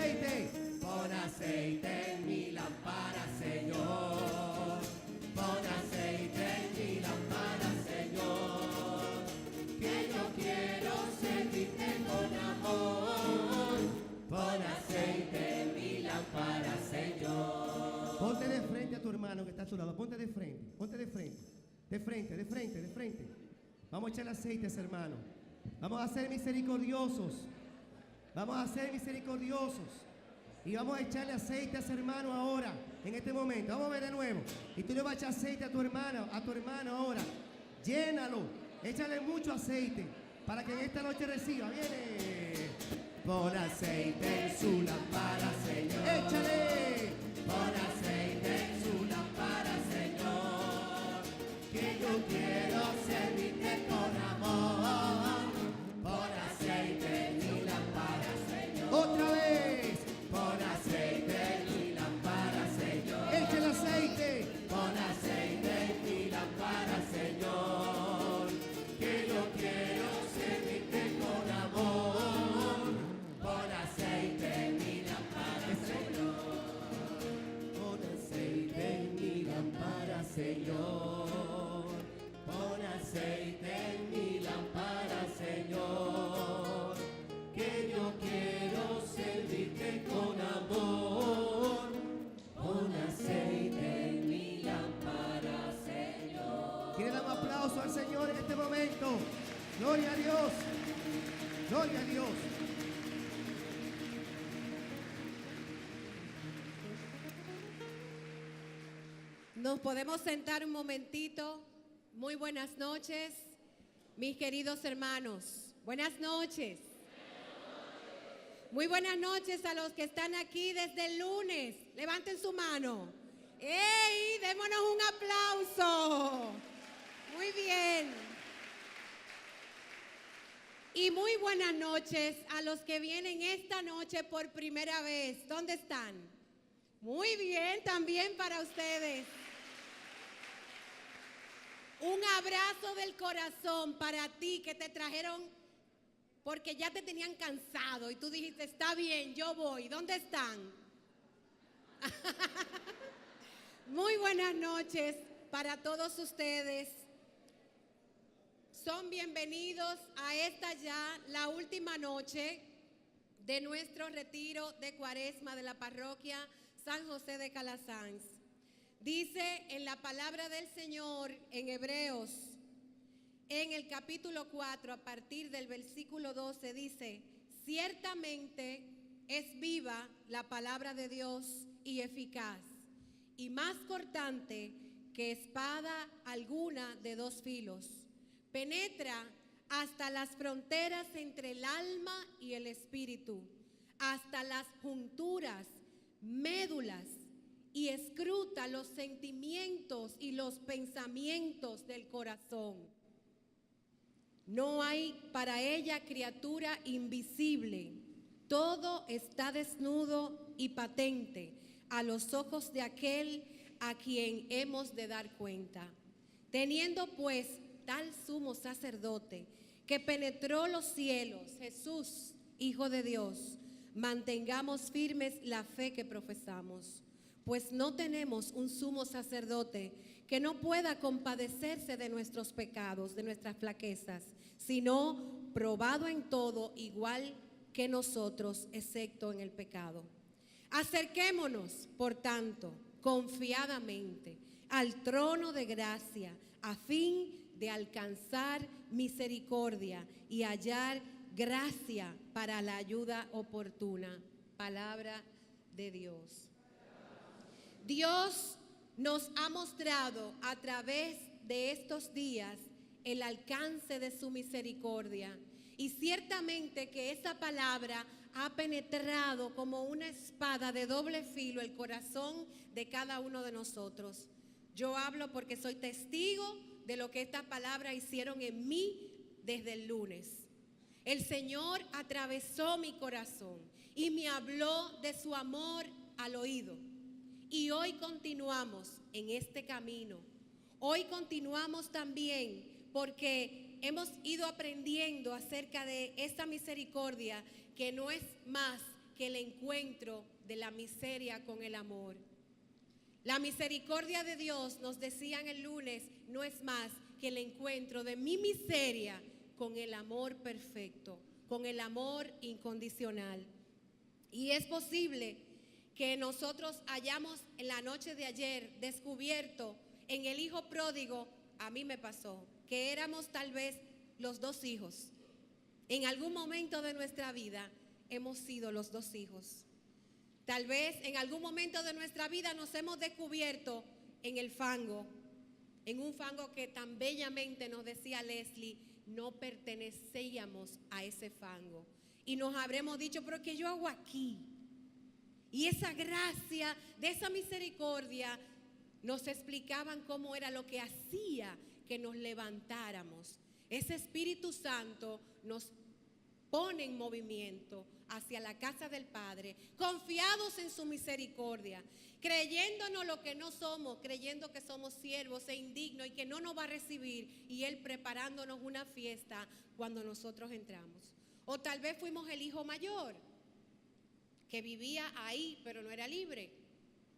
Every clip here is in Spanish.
aceite. Pon aceite en mi lámpara, Señor. Pon aceite en mi lámpara, Señor. Que yo quiero servirte con amor. Pon aceite en mi lámpara, Señor. Ponte de frente a tu hermano que está a tu lado. Ponte de frente. Ponte de frente. De frente, de frente, de frente. Vamos a echar aceite a ese hermano. Vamos a ser misericordiosos. Vamos a ser misericordiosos. Y vamos a echarle aceite a ese hermano ahora, en este momento. Vamos a ver de nuevo. Y tú le vas a echar aceite a tu hermano ahora. Llénalo. Échale mucho aceite para que en esta noche reciba. Viene. Pon aceite en su lámpara, Señor. Échale. Pon aceite en su lámpara, Señor. Que yo quiero servirte con amor. Pon aceite en mi lámpara, Señor. Otra vez. Pon aceite en mi lámpara, Señor. Echa el aceite. Pon aceite en mi lámpara, Señor. Que yo quiero servirte con amor. Pon aceite en mi lámpara, Señor. Pon aceite en mi lámpara, Señor. Pon aceite en mi lámpara, Señor. Que yo quiero servirte con amor. Pon aceite en mi lámpara, Señor. ¿Quiere dar un aplauso al Señor en este momento? Gloria a Dios. Gloria a Dios. Nos podemos sentar un momentito. Muy buenas noches, mis queridos hermanos. Buenas noches. Muy buenas noches a los que están aquí desde el lunes. Levanten su mano. ¡Ey! Démonos un aplauso. Muy bien. Y muy buenas noches a los que vienen esta noche por primera vez. ¿Dónde están? Muy bien, también para ustedes. Un abrazo del corazón para ti que te trajeron porque ya te tenían cansado y tú dijiste, está bien, yo voy. ¿Dónde están? Muy buenas noches para todos ustedes. Son bienvenidos a esta ya, la última noche de nuestro retiro de Cuaresma de la parroquia San José de Calasanz. Dice en la palabra del Señor en Hebreos, en el capítulo 4, a partir del versículo 12, dice, ciertamente es viva la palabra de Dios y eficaz, y más cortante que espada alguna de dos filos. Penetra hasta las fronteras entre el alma y el espíritu, hasta las junturas, médulas, y escruta los sentimientos y los pensamientos del corazón. No hay para ella criatura invisible. Todo está desnudo y patente a los ojos de aquel a quien hemos de dar cuenta. Teniendo pues tal sumo sacerdote que penetró los cielos, Jesús, Hijo de Dios, mantengamos firmes la fe que profesamos. Pues no tenemos un sumo sacerdote que no pueda compadecerse de nuestros pecados, de nuestras flaquezas, sino probado en todo igual que nosotros, excepto en el pecado. Acerquémonos, por tanto, confiadamente al trono de gracia, a fin de alcanzar misericordia y hallar gracia para la ayuda oportuna. Palabra de Dios. Dios nos ha mostrado a través de estos días el alcance de su misericordia, y ciertamente que esa palabra ha penetrado como una espada de doble filo el corazón de cada uno de nosotros. Yo hablo porque soy testigo de lo que estas palabras hicieron en mí desde el lunes. El Señor atravesó mi corazón y me habló de su amor al oído. Y hoy continuamos en este camino. Hoy continuamos también porque hemos ido aprendiendo acerca de esta misericordia que no es más que el encuentro de la miseria con el amor. La misericordia de Dios, nos decían el lunes, no es más que el encuentro de mi miseria con el amor perfecto, con el amor incondicional. Y es posible que nosotros hayamos en la noche de ayer descubierto en el hijo pródigo, a mí me pasó, que éramos tal vez los dos hijos. En algún momento de nuestra vida hemos sido los dos hijos. Tal vez en algún momento de nuestra vida nos hemos descubierto en el fango, en un fango que tan bellamente nos decía Leslie, no pertenecíamos a ese fango. Y nos habremos dicho, pero ¿qué yo hago aquí? Y esa gracia, de esa misericordia, nos explicaban cómo era lo que hacía que nos levantáramos. Ese Espíritu Santo nos pone en movimiento hacia la casa del Padre, confiados en su misericordia, creyéndonos lo que no somos, creyendo que somos siervos e indignos y que no nos va a recibir, y Él preparándonos una fiesta cuando nosotros entramos. O tal vez fuimos el hijo mayor, que vivía ahí pero no era libre.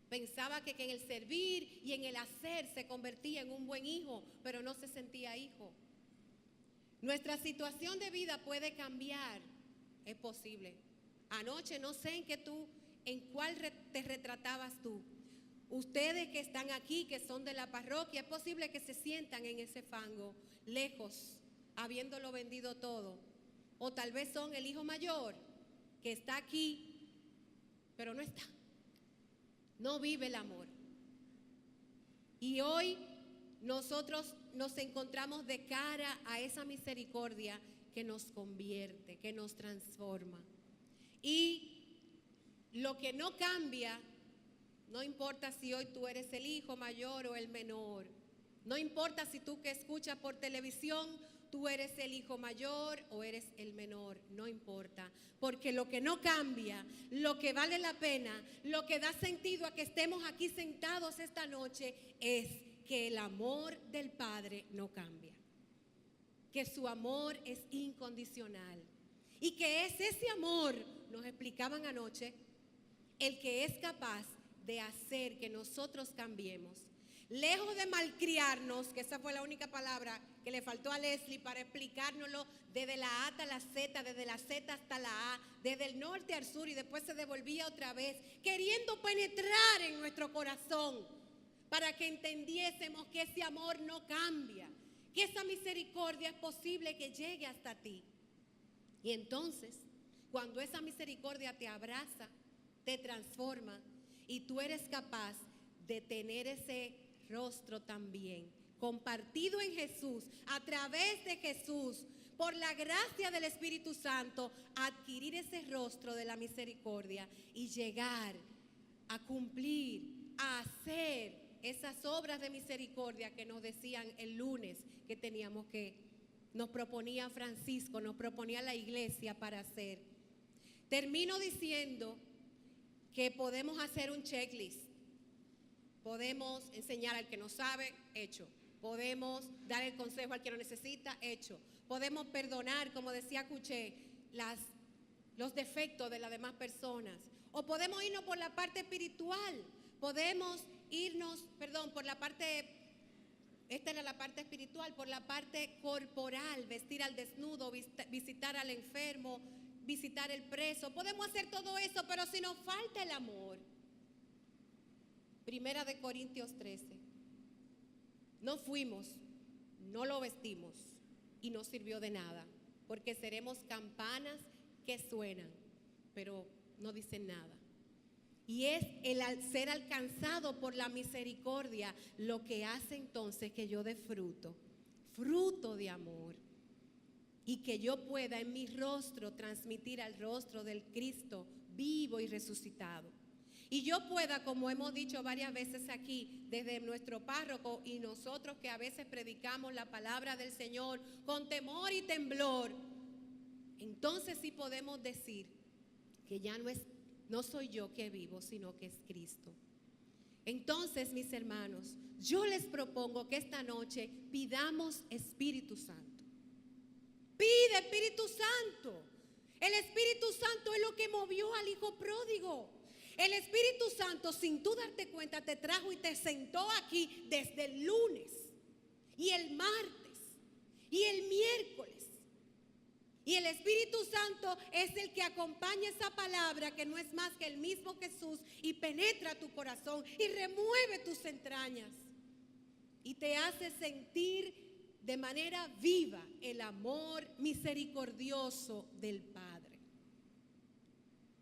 Pensaba que en el servir y en el hacer se convertía en un buen hijo, pero no se sentía hijo. Nuestra situación de vida puede cambiar, es posible. Anoche no sé en cuál te retratabas tú. Ustedes que están aquí, que son de la parroquia, es posible que se sientan en ese fango, lejos, habiéndolo vendido todo. O tal vez son el hijo mayor, que está aquí, pero no está. No vive el amor. Y hoy nosotros nos encontramos de cara a esa misericordia que nos convierte, que nos transforma. Y lo que no cambia, no importa si hoy tú eres el hijo mayor o el menor, no importa si tú que escuchas por televisión, tú eres el hijo mayor o eres el menor, no importa, porque lo que no cambia, lo que vale la pena, lo que da sentido a que estemos aquí sentados esta noche es que el amor del Padre no cambia, que su amor es incondicional y que es ese amor, nos explicaban anoche, el que es capaz de hacer que nosotros cambiemos. Lejos de malcriarnos, que esa fue la única palabra que le faltó a Leslie para explicárnoslo desde la A hasta la Z, desde la Z hasta la A, desde el norte al sur, y después se devolvía otra vez, queriendo penetrar en nuestro corazón para que entendiésemos que ese amor no cambia, que esa misericordia es posible que llegue hasta ti. Y entonces, cuando esa misericordia te abraza, te transforma y tú eres capaz de tener ese rostro también, compartido en Jesús, a través de Jesús, por la gracia del Espíritu Santo, adquirir ese rostro de la misericordia y llegar a cumplir, a hacer esas obras de misericordia que nos decían el lunes que teníamos que, nos proponía Francisco, nos proponía la iglesia para hacer. Termino diciendo que podemos hacer un checklist. Podemos enseñar al que no sabe, hecho. Podemos dar el consejo al que lo necesita, hecho. Podemos perdonar, como decía Cuché, los defectos de las demás personas. O podemos irnos por la parte espiritual. Podemos irnos, por la parte, esta era la parte espiritual, por la parte corporal, vestir al desnudo, visitar al enfermo, visitar el preso. Podemos hacer todo eso, pero si nos falta el amor. Primera de Corintios 13. No fuimos, no lo vestimos y no sirvió de nada, porque seremos campanas que suenan, pero no dicen nada. Y es el ser alcanzado por la misericordia lo que hace entonces que yo dé fruto de amor, y que yo pueda en mi rostro transmitir al rostro del Cristo vivo y resucitado. Y yo pueda, como hemos dicho varias veces aquí, desde nuestro párroco y nosotros que a veces predicamos la palabra del Señor con temor y temblor, entonces sí podemos decir que ya no soy yo que vivo, sino que es Cristo. Entonces, mis hermanos, yo les propongo que esta noche pidamos Espíritu Santo. Pide Espíritu Santo. El Espíritu Santo es lo que movió al hijo pródigo. El Espíritu Santo, sin tú darte cuenta, te trajo y te sentó aquí desde el lunes y el martes y el miércoles. Y el Espíritu Santo es el que acompaña esa palabra, que no es más que el mismo Jesús, y penetra tu corazón y remueve tus entrañas y te hace sentir de manera viva el amor misericordioso del Padre,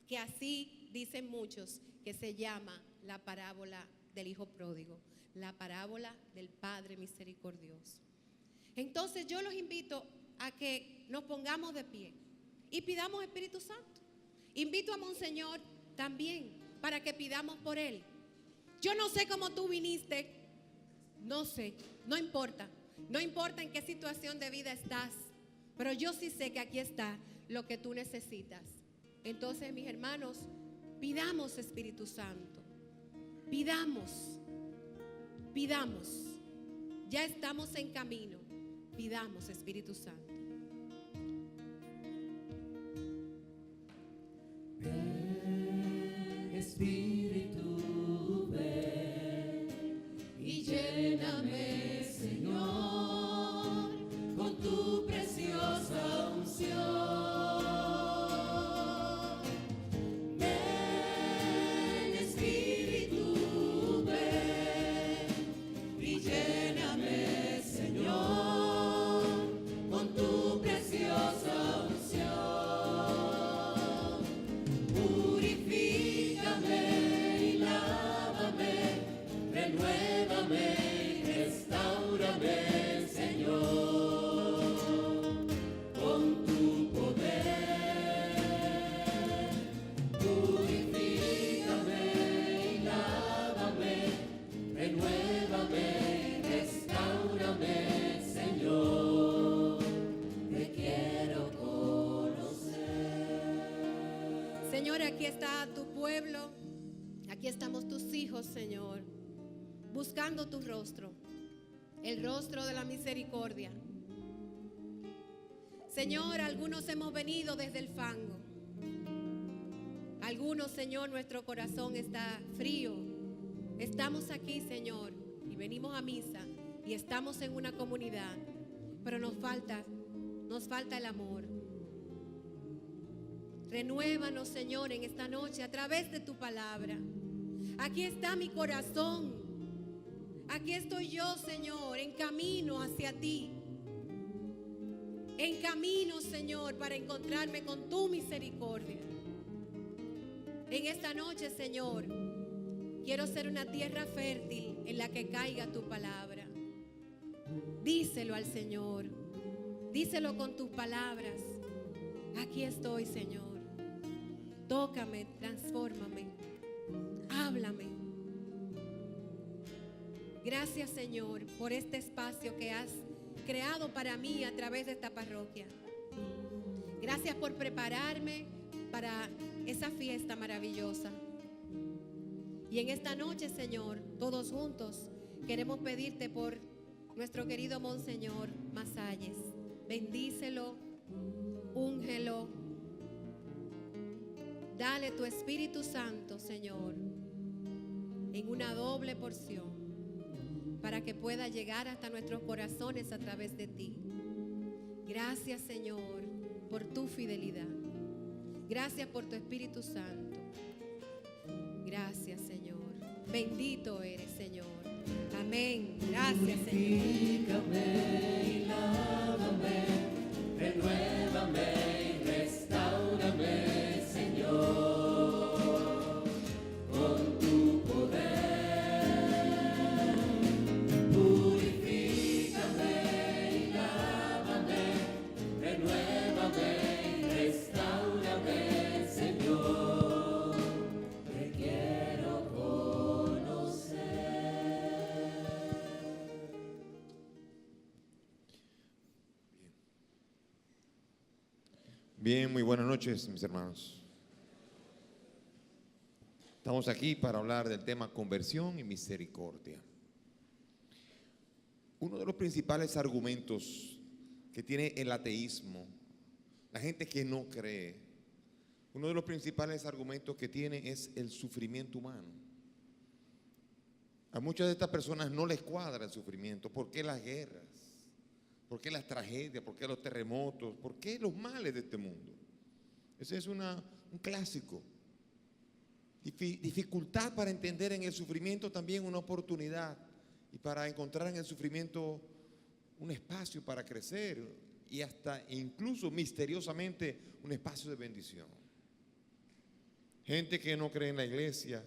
que así dicen muchos que se llama la parábola del hijo pródigo, la parábola del Padre misericordioso. Entonces yo los invito a que nos pongamos de pie y pidamos Espíritu Santo. Invito a Monseñor también para que pidamos por él. Yo no sé cómo tú viniste, no sé, no importa en qué situación de vida estás, pero yo sí sé que aquí está lo que tú necesitas. Entonces, mis hermanos, pidamos Espíritu Santo, pidamos, ya estamos en camino, pidamos Espíritu Santo. Espíritu, ven y lléname, Señor, con tu preciosa unción. Ven, Espíritu, ven y lléname, Señor, con tu preciosa unción. Renuévame y restáurame, Señor, con tu poder. Purifícame y lávame, renuévame y restáurame, Señor, te quiero conocer. Señor, aquí está tu pueblo, aquí estamos tus hijos, Señor, buscando tu rostro, el rostro de la misericordia. Señor, algunos hemos venido desde el fango. Algunos, Señor, nuestro corazón está frío. Estamos aquí, Señor, y venimos a misa y estamos en una comunidad, pero nos falta el amor. Renuévanos, Señor, en esta noche a través de tu palabra. Aquí está mi corazón. Aquí estoy yo, Señor, en camino hacia ti. En camino, Señor, para encontrarme con tu misericordia. En esta noche, Señor, quiero ser una tierra fértil en la que caiga tu palabra. Díselo al Señor. Díselo con tus palabras. Aquí estoy, Señor. Tócame, transfórmame. Háblame. Gracias, Señor, por este espacio que has creado para mí a través de esta parroquia. Gracias por prepararme para esa fiesta maravillosa. Y en esta noche, Señor, todos juntos queremos pedirte por nuestro querido Monseñor Masalles. Bendícelo, úngelo. Dale tu Espíritu Santo, Señor, en una doble porción, para que pueda llegar hasta nuestros corazones a través de ti. Gracias, Señor, por tu fidelidad. Gracias por tu Espíritu Santo. Gracias, Señor. Bendito eres, Señor. Amén. Gracias, Señor. Purifícame y lávame, renuévame y restáurame, Señor, con tu poder. Purifícame y lávame, renuévame y restáurame, Señor, te quiero conocer. Bien, muy buenas noches, mis hermanos. Estamos aquí para hablar del tema conversión y misericordia. Uno de los principales argumentos que tiene el ateísmo, la gente que no cree, uno de los principales argumentos que tiene es el sufrimiento humano. A muchas de estas personas no les cuadra el sufrimiento. ¿Por qué las guerras? ¿Por qué las tragedias? ¿Por qué los terremotos? ¿Por qué los males de este mundo? Ese es un clásico. Dificultad para entender en el sufrimiento también una oportunidad, y para encontrar en el sufrimiento un espacio para crecer y hasta incluso misteriosamente un espacio de bendición. Gente que no cree en la iglesia,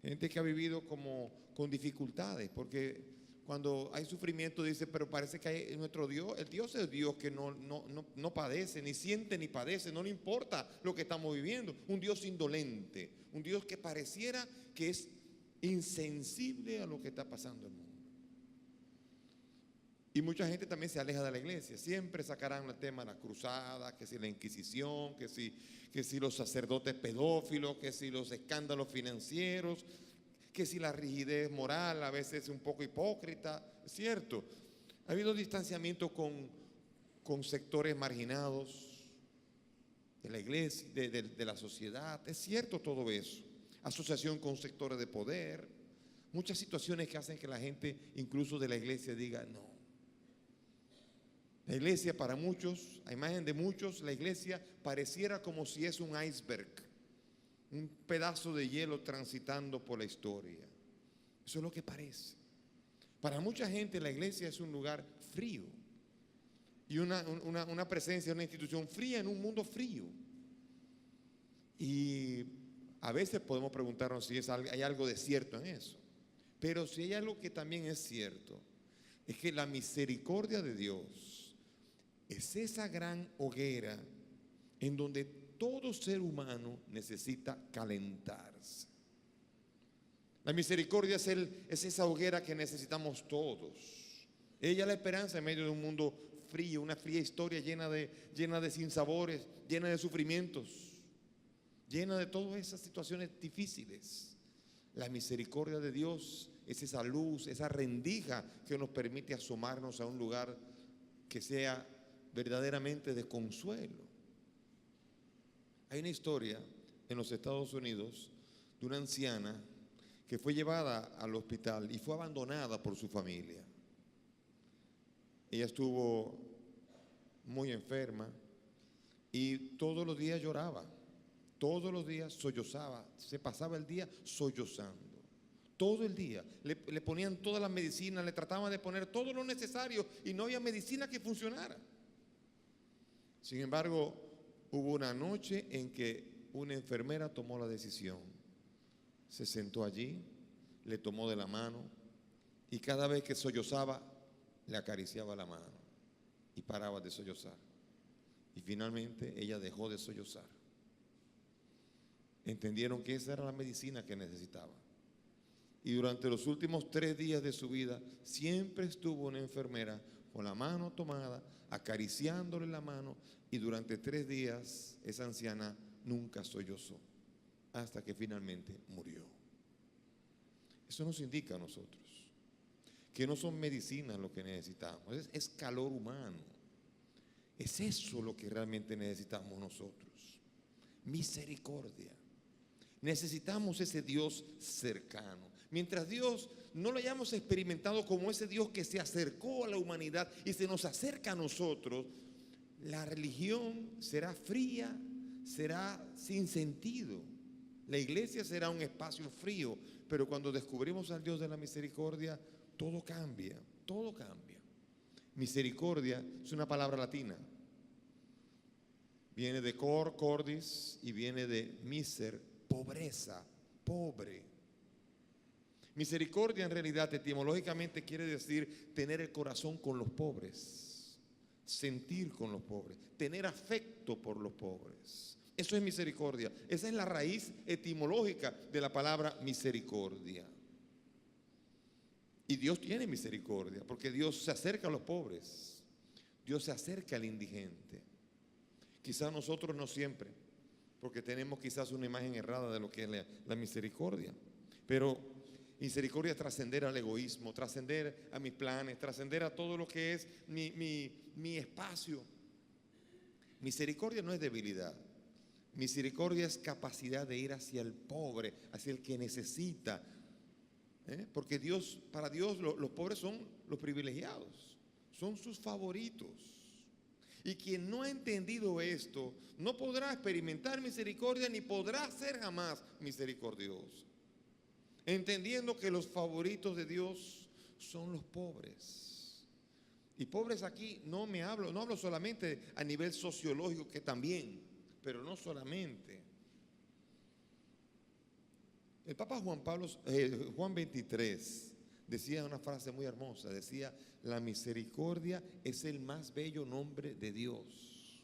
gente que ha vivido como con dificultades, porque cuando hay sufrimiento dice, pero parece que hay nuestro Dios, el Dios es Dios que no padece, ni siente ni padece, no le importa lo que estamos viviendo. Un Dios indolente, un Dios que pareciera que es insensible a lo que está pasando en el mundo. Y mucha gente también se aleja de la iglesia. Siempre sacarán el tema de la cruzada, que si la Inquisición, que si los sacerdotes pedófilos, que si los escándalos financieros, que si la rigidez moral a veces un poco hipócrita. Es cierto, ha habido distanciamiento con sectores marginados de la iglesia, de la sociedad. Es cierto todo eso. Asociación con sectores de poder. Muchas situaciones que hacen que la gente, incluso de la iglesia, diga no. La iglesia para muchos, a imagen de muchos, la iglesia pareciera como si es un iceberg, un pedazo de hielo transitando por la historia. Eso es lo que parece. Para mucha gente la iglesia es un lugar frío y una presencia, una institución fría en un mundo frío. Y a veces podemos preguntarnos si hay algo de cierto en eso. Pero si hay algo que también es cierto, es que la misericordia de Dios es esa gran hoguera en donde todo ser humano necesita calentarse. La misericordia es esa hoguera que necesitamos todos. Ella es la esperanza en medio de un mundo frío, una fría historia llena de sinsabores, llena de sufrimientos, llena de todas esas situaciones difíciles. La misericordia de Dios es esa luz, esa rendija que nos permite asomarnos a un lugar que sea verdaderamente de consuelo. Hay una historia en los Estados Unidos de una anciana que fue llevada al hospital y fue abandonada por su familia. Ella estuvo muy enferma y todos los días lloraba, todos los días sollozaba, se pasaba el día sollozando, todo el día. Le ponían todas las medicinas, le trataban de poner todo lo necesario y no había medicina que funcionara. Sin embargo, hubo una noche en que una enfermera tomó la decisión. Se sentó allí, le tomó de la mano y cada vez que sollozaba, le acariciaba la mano y paraba de sollozar. Y finalmente ella dejó de sollozar. Entendieron que esa era la medicina que necesitaba. Y durante los últimos 3 días de su vida, siempre estuvo una enfermera con la mano tomada, acariciándole la mano, y durante 3 días esa anciana nunca sollozó, hasta que finalmente murió. Eso nos indica a nosotros que no son medicinas lo que necesitamos, es calor humano. Es eso lo que realmente necesitamos nosotros, misericordia. Necesitamos ese Dios cercano. Mientras Dios no lo hayamos experimentado como ese Dios que se acercó a la humanidad y se nos acerca a nosotros, la religión será fría, será sin sentido. La iglesia será un espacio frío, pero cuando descubrimos al Dios de la misericordia, todo cambia, todo cambia. Misericordia es una palabra latina. Viene de cordis y viene de miser, pobreza, pobre. Misericordia en realidad etimológicamente quiere decir tener el corazón con los pobres, sentir con los pobres, tener afecto por los pobres. Eso es misericordia. Esa es la raíz etimológica de la palabra misericordia. Y Dios tiene misericordia porque Dios se acerca a los pobres, Dios se acerca al indigente. Quizás nosotros no siempre, porque tenemos quizás una imagen errada de lo que es la misericordia, pero misericordia es trascender al egoísmo, trascender a mis planes, trascender a todo lo que es mi espacio. Misericordia no es debilidad. Misericordia es capacidad de ir hacia el pobre, hacia el que necesita. Porque para Dios los pobres son los privilegiados, son sus favoritos. Y quien no ha entendido esto no podrá experimentar misericordia ni podrá ser jamás misericordioso. Entendiendo que los favoritos de Dios son los pobres. Y pobres aquí no hablo solamente a nivel sociológico, que también, pero no solamente. El Papa Juan 23 decía una frase muy hermosa, decía: la misericordia es el más bello nombre de Dios.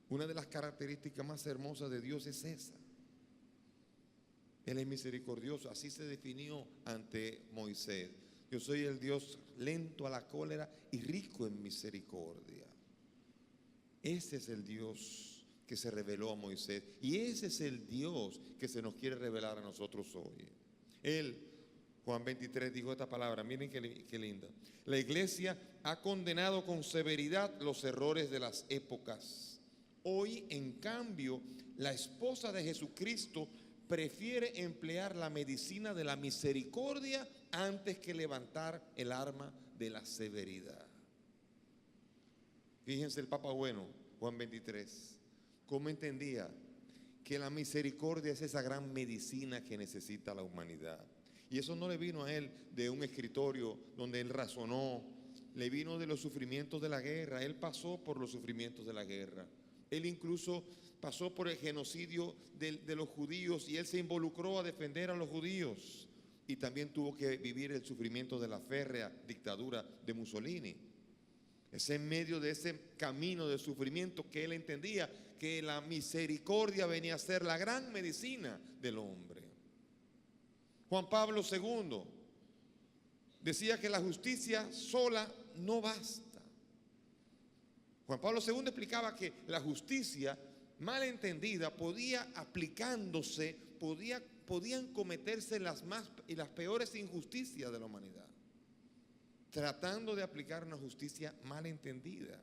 Una de las características más hermosas de Dios es esa. Él es misericordioso, así se definió ante Moisés. Yo soy el Dios lento a la cólera y rico en misericordia. Ese es el Dios que se reveló a Moisés y ese es el Dios que se nos quiere revelar a nosotros hoy. Juan 23 dijo esta palabra, miren qué linda. La iglesia ha condenado con severidad los errores de las épocas. Hoy, en cambio, la esposa de Jesucristo prefiere emplear la medicina de la misericordia antes que levantar el arma de la severidad. Fíjense el Papa Bueno, Juan 23, cómo entendía que la misericordia es esa gran medicina que necesita la humanidad. Y eso no le vino a él de un escritorio donde él razonó, le vino de los sufrimientos de la guerra. Él pasó por los sufrimientos de la guerra. Él incluso pasó por el genocidio de los judíos y él se involucró a defender a los judíos. Y también tuvo que vivir el sufrimiento de la férrea dictadura de Mussolini. Es en medio de ese camino de sufrimiento que él entendía que la misericordia venía a ser la gran medicina del hombre. Juan Pablo II decía que la justicia sola no basta. Juan Pablo II explicaba que la justicia mal entendida podían cometerse las más y las peores injusticias de la humanidad, tratando de aplicar una justicia mal entendida.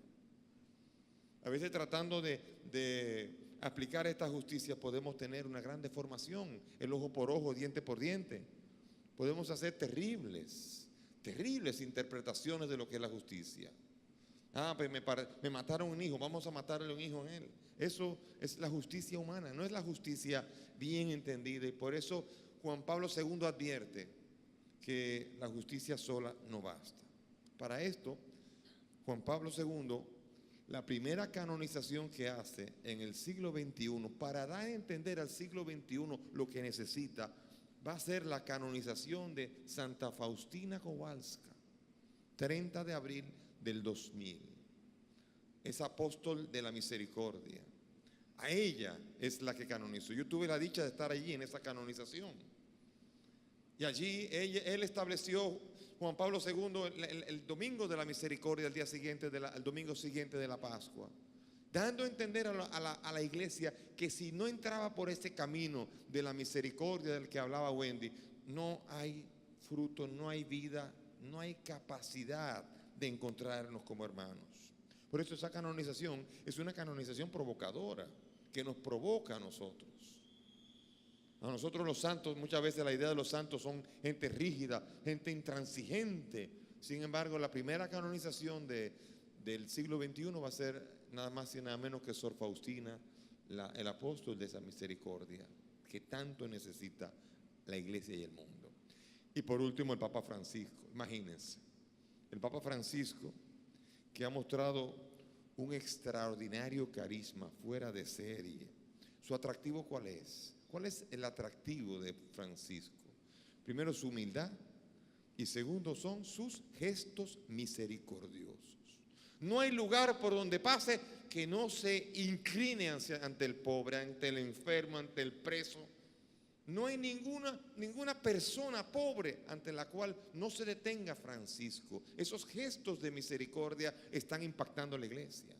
A veces tratando de aplicar esta justicia podemos tener una gran deformación, el ojo por ojo, diente por diente. Podemos hacer terribles interpretaciones de lo que es la justicia. Pues me mataron un hijo, vamos a matarle un hijo a él. Eso es la justicia humana, no es la justicia bien entendida. Y por eso Juan Pablo II advierte que la justicia sola no basta. Para esto, Juan Pablo II, la primera canonización que hace en el siglo XXI, para dar a entender al siglo XXI lo que necesita, va a ser la canonización de Santa Faustina Kowalska, 30 de abril del 2000. Es apóstol de la misericordia. A ella es la que canonizó. Yo tuve la dicha de estar allí en esa canonización. Y allí él estableció, Juan Pablo II, el domingo de la misericordia, el domingo siguiente de la Pascua, dando a entender a la iglesia que si no entraba por ese camino de la misericordia del que hablaba Wendy, no hay fruto, no hay vida, no hay capacidad de encontrarnos como hermanos. Por eso esa canonización es una canonización provocadora, que nos provoca a nosotros. A nosotros los santos, muchas veces la idea de los santos son gente rígida, gente intransigente. Sin embargo, la primera canonización del siglo XXI va a ser nada más y nada menos que Sor Faustina, el apóstol de esa misericordia que tanto necesita la iglesia y el mundo. Y por último, el Papa Francisco. Imagínense, el Papa Francisco, que ha mostrado un extraordinario carisma fuera de serie. ¿Su atractivo cuál es? ¿Cuál es el atractivo de Francisco? Primero, su humildad, y segundo, son sus gestos misericordiosos. No hay lugar por donde pase que no se incline ante el pobre, ante el enfermo, ante el preso. No hay ninguna persona pobre ante la cual no se detenga Francisco. Esos gestos de misericordia están impactando a la iglesia.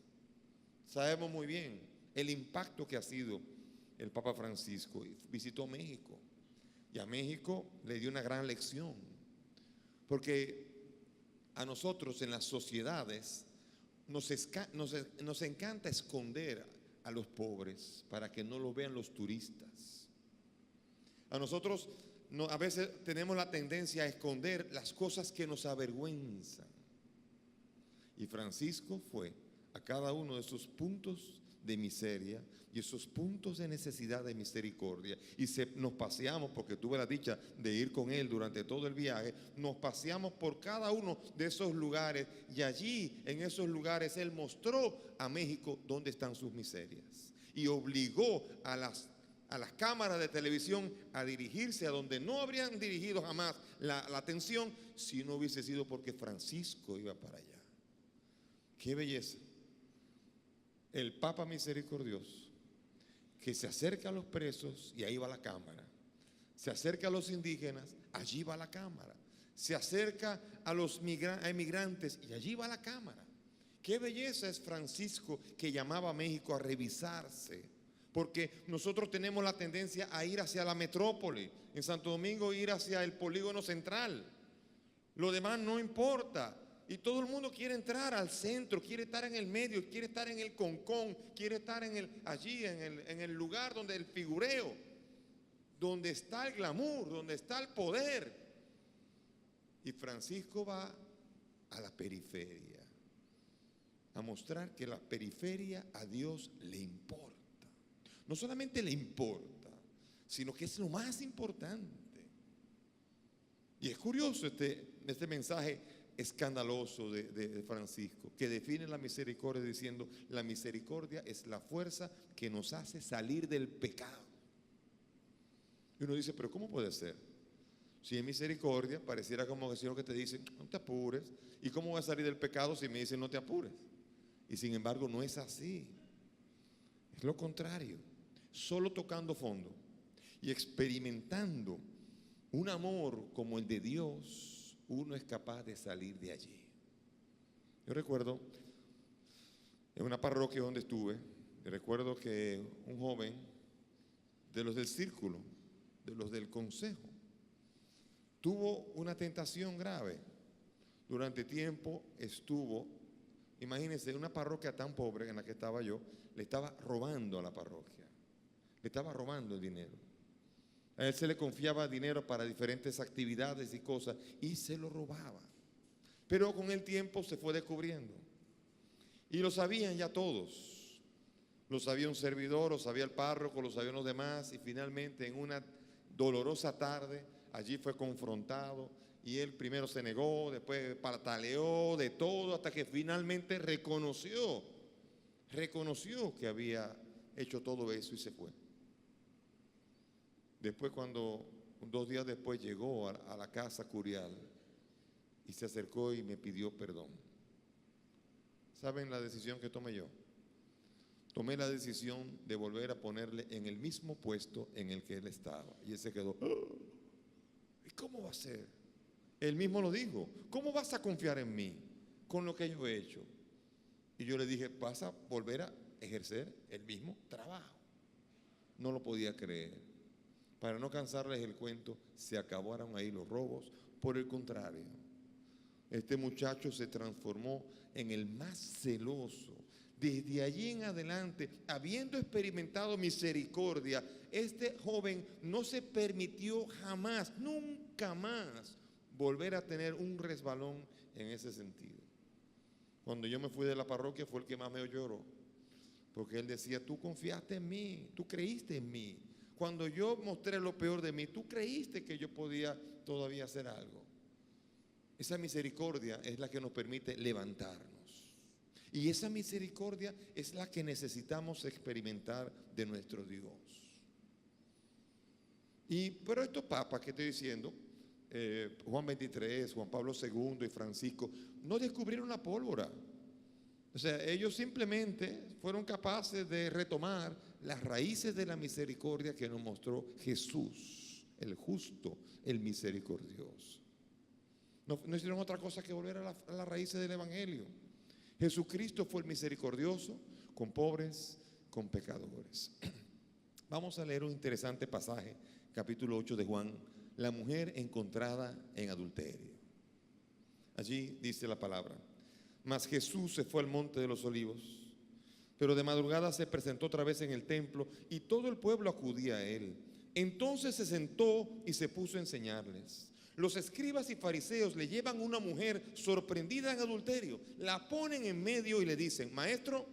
Sabemos muy bien el impacto que ha sido el Papa Francisco. Visitó México y a México le dio una gran lección. Porque a nosotros en las sociedades nos encanta esconder a los pobres para que no lo vean los turistas. A nosotros a veces tenemos la tendencia a esconder las cosas que nos avergüenzan. Y Francisco fue a cada uno de esos puntos de miseria y esos puntos de necesidad de misericordia. Y nos paseamos, porque tuve la dicha de ir con él durante todo el viaje, nos paseamos por cada uno de esos lugares y allí, en esos lugares, él mostró a México dónde están sus miserias. Y obligó a las cámaras de televisión a dirigirse a donde no habrían dirigido jamás la atención si no hubiese sido porque Francisco iba para allá. ¡Qué belleza! El Papa misericordioso, que se acerca a los presos y ahí va la cámara. Se acerca a los indígenas, allí va la cámara. Se acerca a los emigrantes y allí va la cámara. ¡Qué belleza es Francisco, que llamaba a México a revisarse! Porque nosotros tenemos la tendencia a ir hacia la metrópoli, en Santo Domingo ir hacia el polígono central. Lo demás no importa. Y todo el mundo quiere entrar al centro, quiere estar en el medio, quiere estar en el concón, quiere estar allí en el lugar donde el figureo, donde está el glamour, donde está el poder. Y Francisco va a la periferia, a mostrar que la periferia a Dios le importa. No solamente le importa, sino que es lo más importante. Y es curioso este mensaje escandaloso de Francisco, que define la misericordia diciendo: la misericordia es la fuerza que nos hace salir del pecado. Y uno dice: pero ¿cómo puede ser? Si es misericordia, pareciera como que el Señor que te dice: no te apures. ¿Y cómo voy a salir del pecado si me dicen no te apures? Y sin embargo no es así. Es lo contrario. Solo tocando fondo y experimentando un amor como el de Dios, uno es capaz de salir de allí. Yo recuerdo en una parroquia donde estuve, recuerdo que un joven de los del círculo, de los del consejo, tuvo una tentación grave. Durante tiempo estuvo, imagínense, una parroquia tan pobre en la que estaba yo, le estaba robando a la parroquia, le estaba robando el dinero. A él se le confiaba dinero para diferentes actividades y cosas y se lo robaba. Pero con el tiempo se fue descubriendo. Y lo sabían ya todos. Lo sabía un servidor, lo sabía el párroco, lo sabían los demás. Y finalmente en una dolorosa tarde allí fue confrontado. Y él primero se negó, después pataleó de todo, hasta que finalmente reconoció que había hecho todo eso y se fue. Después, cuando 2 días después llegó a la casa curial y se acercó y me pidió perdón. ¿Saben la decisión que tomé yo? Tomé la decisión de volver a ponerle en el mismo puesto en el que él estaba. Y él se quedó: ¡oh! ¿Y cómo va a ser? Él mismo lo dijo: ¿cómo vas a confiar en mí con lo que yo he hecho? Y yo le dije: vas a volver a ejercer el mismo trabajo. No lo podía creer. Para no cansarles el cuento, se acabaron ahí los robos. Por el contrario, este muchacho se transformó en el más celoso. Desde allí en adelante, habiendo experimentado misericordia, este joven no se permitió jamás, nunca más, volver a tener un resbalón en ese sentido. Cuando yo me fui de la parroquia fue el que más me lloró, porque él decía: tú confiaste en mí, tú creíste en mí. Cuando yo mostré lo peor de mí, tú creíste que yo podía todavía hacer algo. Esa misericordia es la que nos permite levantarnos. Y esa misericordia es la que necesitamos experimentar de nuestro Dios. Pero estos papas que estoy diciendo, Juan 23, Juan Pablo II y Francisco, no descubrieron la pólvora. O sea, ellos simplemente fueron capaces de retomar las raíces de la misericordia que nos mostró Jesús, el justo, el misericordioso. No hicieron otra cosa que volver a las raíces del Evangelio. Jesucristo fue el misericordioso con pobres, con pecadores. Vamos a leer un interesante pasaje, capítulo 8 de Juan, la mujer encontrada en adulterio. Allí dice la palabra: mas Jesús se fue al monte de los olivos. Pero de madrugada se presentó otra vez en el templo y todo el pueblo acudía a él. Entonces se sentó y se puso a enseñarles. Los escribas y fariseos le llevan una mujer sorprendida en adulterio, la ponen en medio y le dicen: Maestro,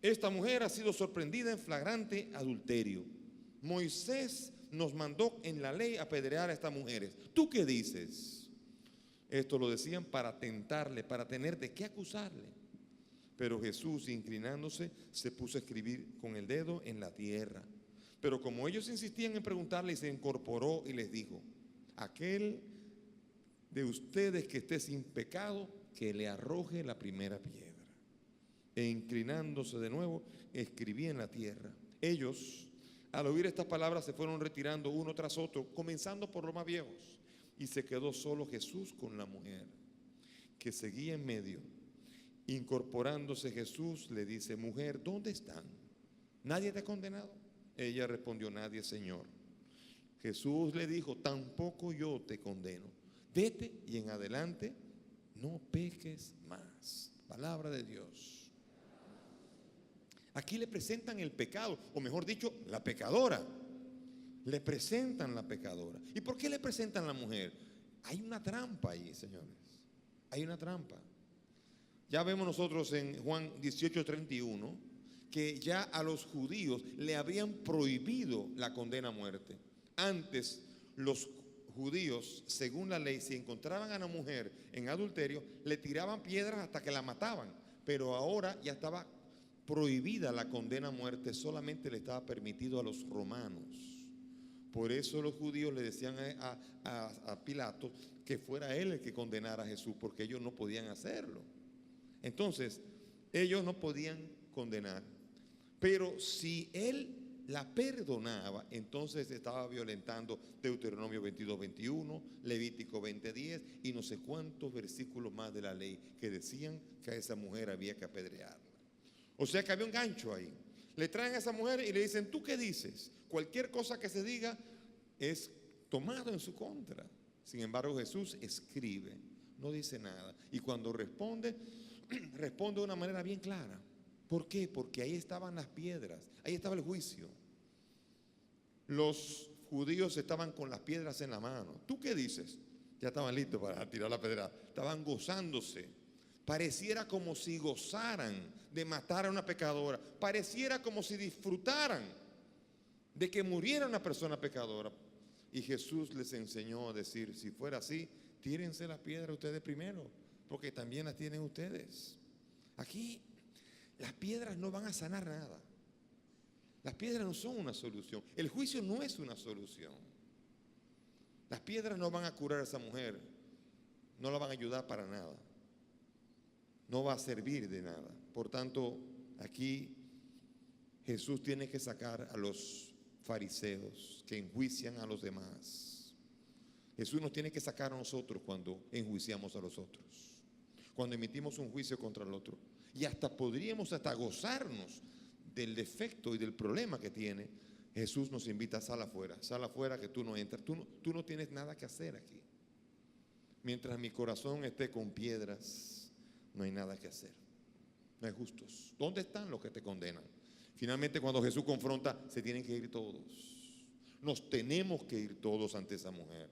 esta mujer ha sido sorprendida en flagrante adulterio. Moisés nos mandó en la ley apedrear a estas mujeres. ¿Tú qué dices? Esto lo decían para tentarle, para tener de qué acusarle. Pero Jesús, inclinándose, se puso a escribir con el dedo en la tierra. Pero como ellos insistían en preguntarle, se incorporó y les dijo: aquel de ustedes que esté sin pecado, que le arroje la primera piedra. E inclinándose de nuevo, escribía en la tierra. Ellos, al oír estas palabras, se fueron retirando uno tras otro, comenzando por los más viejos. Y se quedó solo Jesús con la mujer, que seguía en medio. Incorporándose Jesús le dice: mujer, ¿dónde están? ¿Nadie te ha condenado? Ella respondió: nadie, Señor. Jesús le dijo: tampoco yo te condeno. Vete y en adelante no peques más. Palabra de Dios. Aquí le presentan el pecado, o mejor dicho, la pecadora. Le presentan la pecadora. ¿Y por qué le presentan la mujer? Hay una trampa ahí, señores. Hay una trampa. Ya vemos nosotros en Juan 18:31 que ya a los judíos le habían prohibido la condena a muerte. Antes los judíos, según la ley, si encontraban a una mujer en adulterio, le tiraban piedras hasta que la mataban. Pero ahora ya estaba prohibida la condena a muerte, solamente le estaba permitido a los romanos. Por eso los judíos le decían a Pilato que fuera él el que condenara a Jesús, porque ellos no podían hacerlo. Entonces, ellos no podían condenar. Pero si él la perdonaba, entonces estaba violentando Deuteronomio 22:21, Levítico 20:10 y no sé cuántos versículos más de la ley que decían que a esa mujer había que apedrearla. O sea que había un gancho ahí. Le traen a esa mujer y le dicen: ¿tú qué dices? Cualquier cosa que se diga es tomado en su contra. Sin embargo, Jesús escribe, no dice nada. Y cuando responde de una manera bien clara. ¿Por qué? Porque ahí estaban las piedras, ahí estaba el juicio. Los judíos estaban con las piedras en la mano. ¿Tú qué dices? Ya estaban listos para tirar la piedra. Estaban gozándose. Pareciera como si gozaran de matar a una pecadora. Pareciera como si disfrutaran de que muriera una persona pecadora. Y Jesús les enseñó a decir: si fuera así, tírense las piedras ustedes primero, porque también las tienen ustedes. Aquí las piedras no van a sanar nada. Las piedras no son una solución. El juicio no es una solución. Las piedras no van a curar a esa mujer. No la van a ayudar para nada. No va a servir de nada. Por tanto, aquí Jesús tiene que sacar a los fariseos que enjuician a los demás. Jesús nos tiene que sacar a nosotros cuando enjuiciamos a los otros, cuando emitimos un juicio contra el otro. Y hasta podríamos gozarnos del defecto y del problema que tiene. Jesús nos invita: sal afuera que tú no entras, tú no tienes nada que hacer aquí. Mientras mi corazón esté con piedras, no hay nada que hacer. No hay justos. ¿Dónde están los que te condenan? Finalmente, cuando Jesús confronta, se tienen que ir todos. Nos tenemos que ir todos ante esa mujer.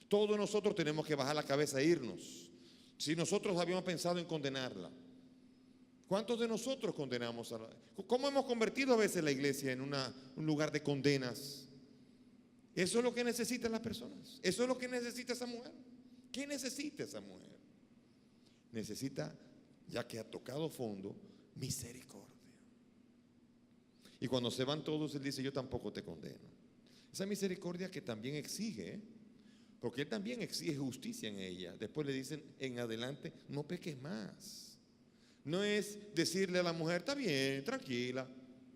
Todos nosotros tenemos que bajar la cabeza e irnos. Si nosotros habíamos pensado en condenarla, ¿cuántos de nosotros condenamos a la? ¿Cómo hemos convertido a veces la iglesia en un lugar de condenas? Eso es lo que necesitan las personas. Eso es lo que necesita esa mujer. ¿Qué necesita esa mujer? Necesita, ya que ha tocado fondo, misericordia. Y cuando se van todos, él dice: yo tampoco te condeno. Esa misericordia que también exige, porque él también exige justicia en ella. Después le dicen: en adelante no peques más. No es decirle a la mujer: está bien, tranquila,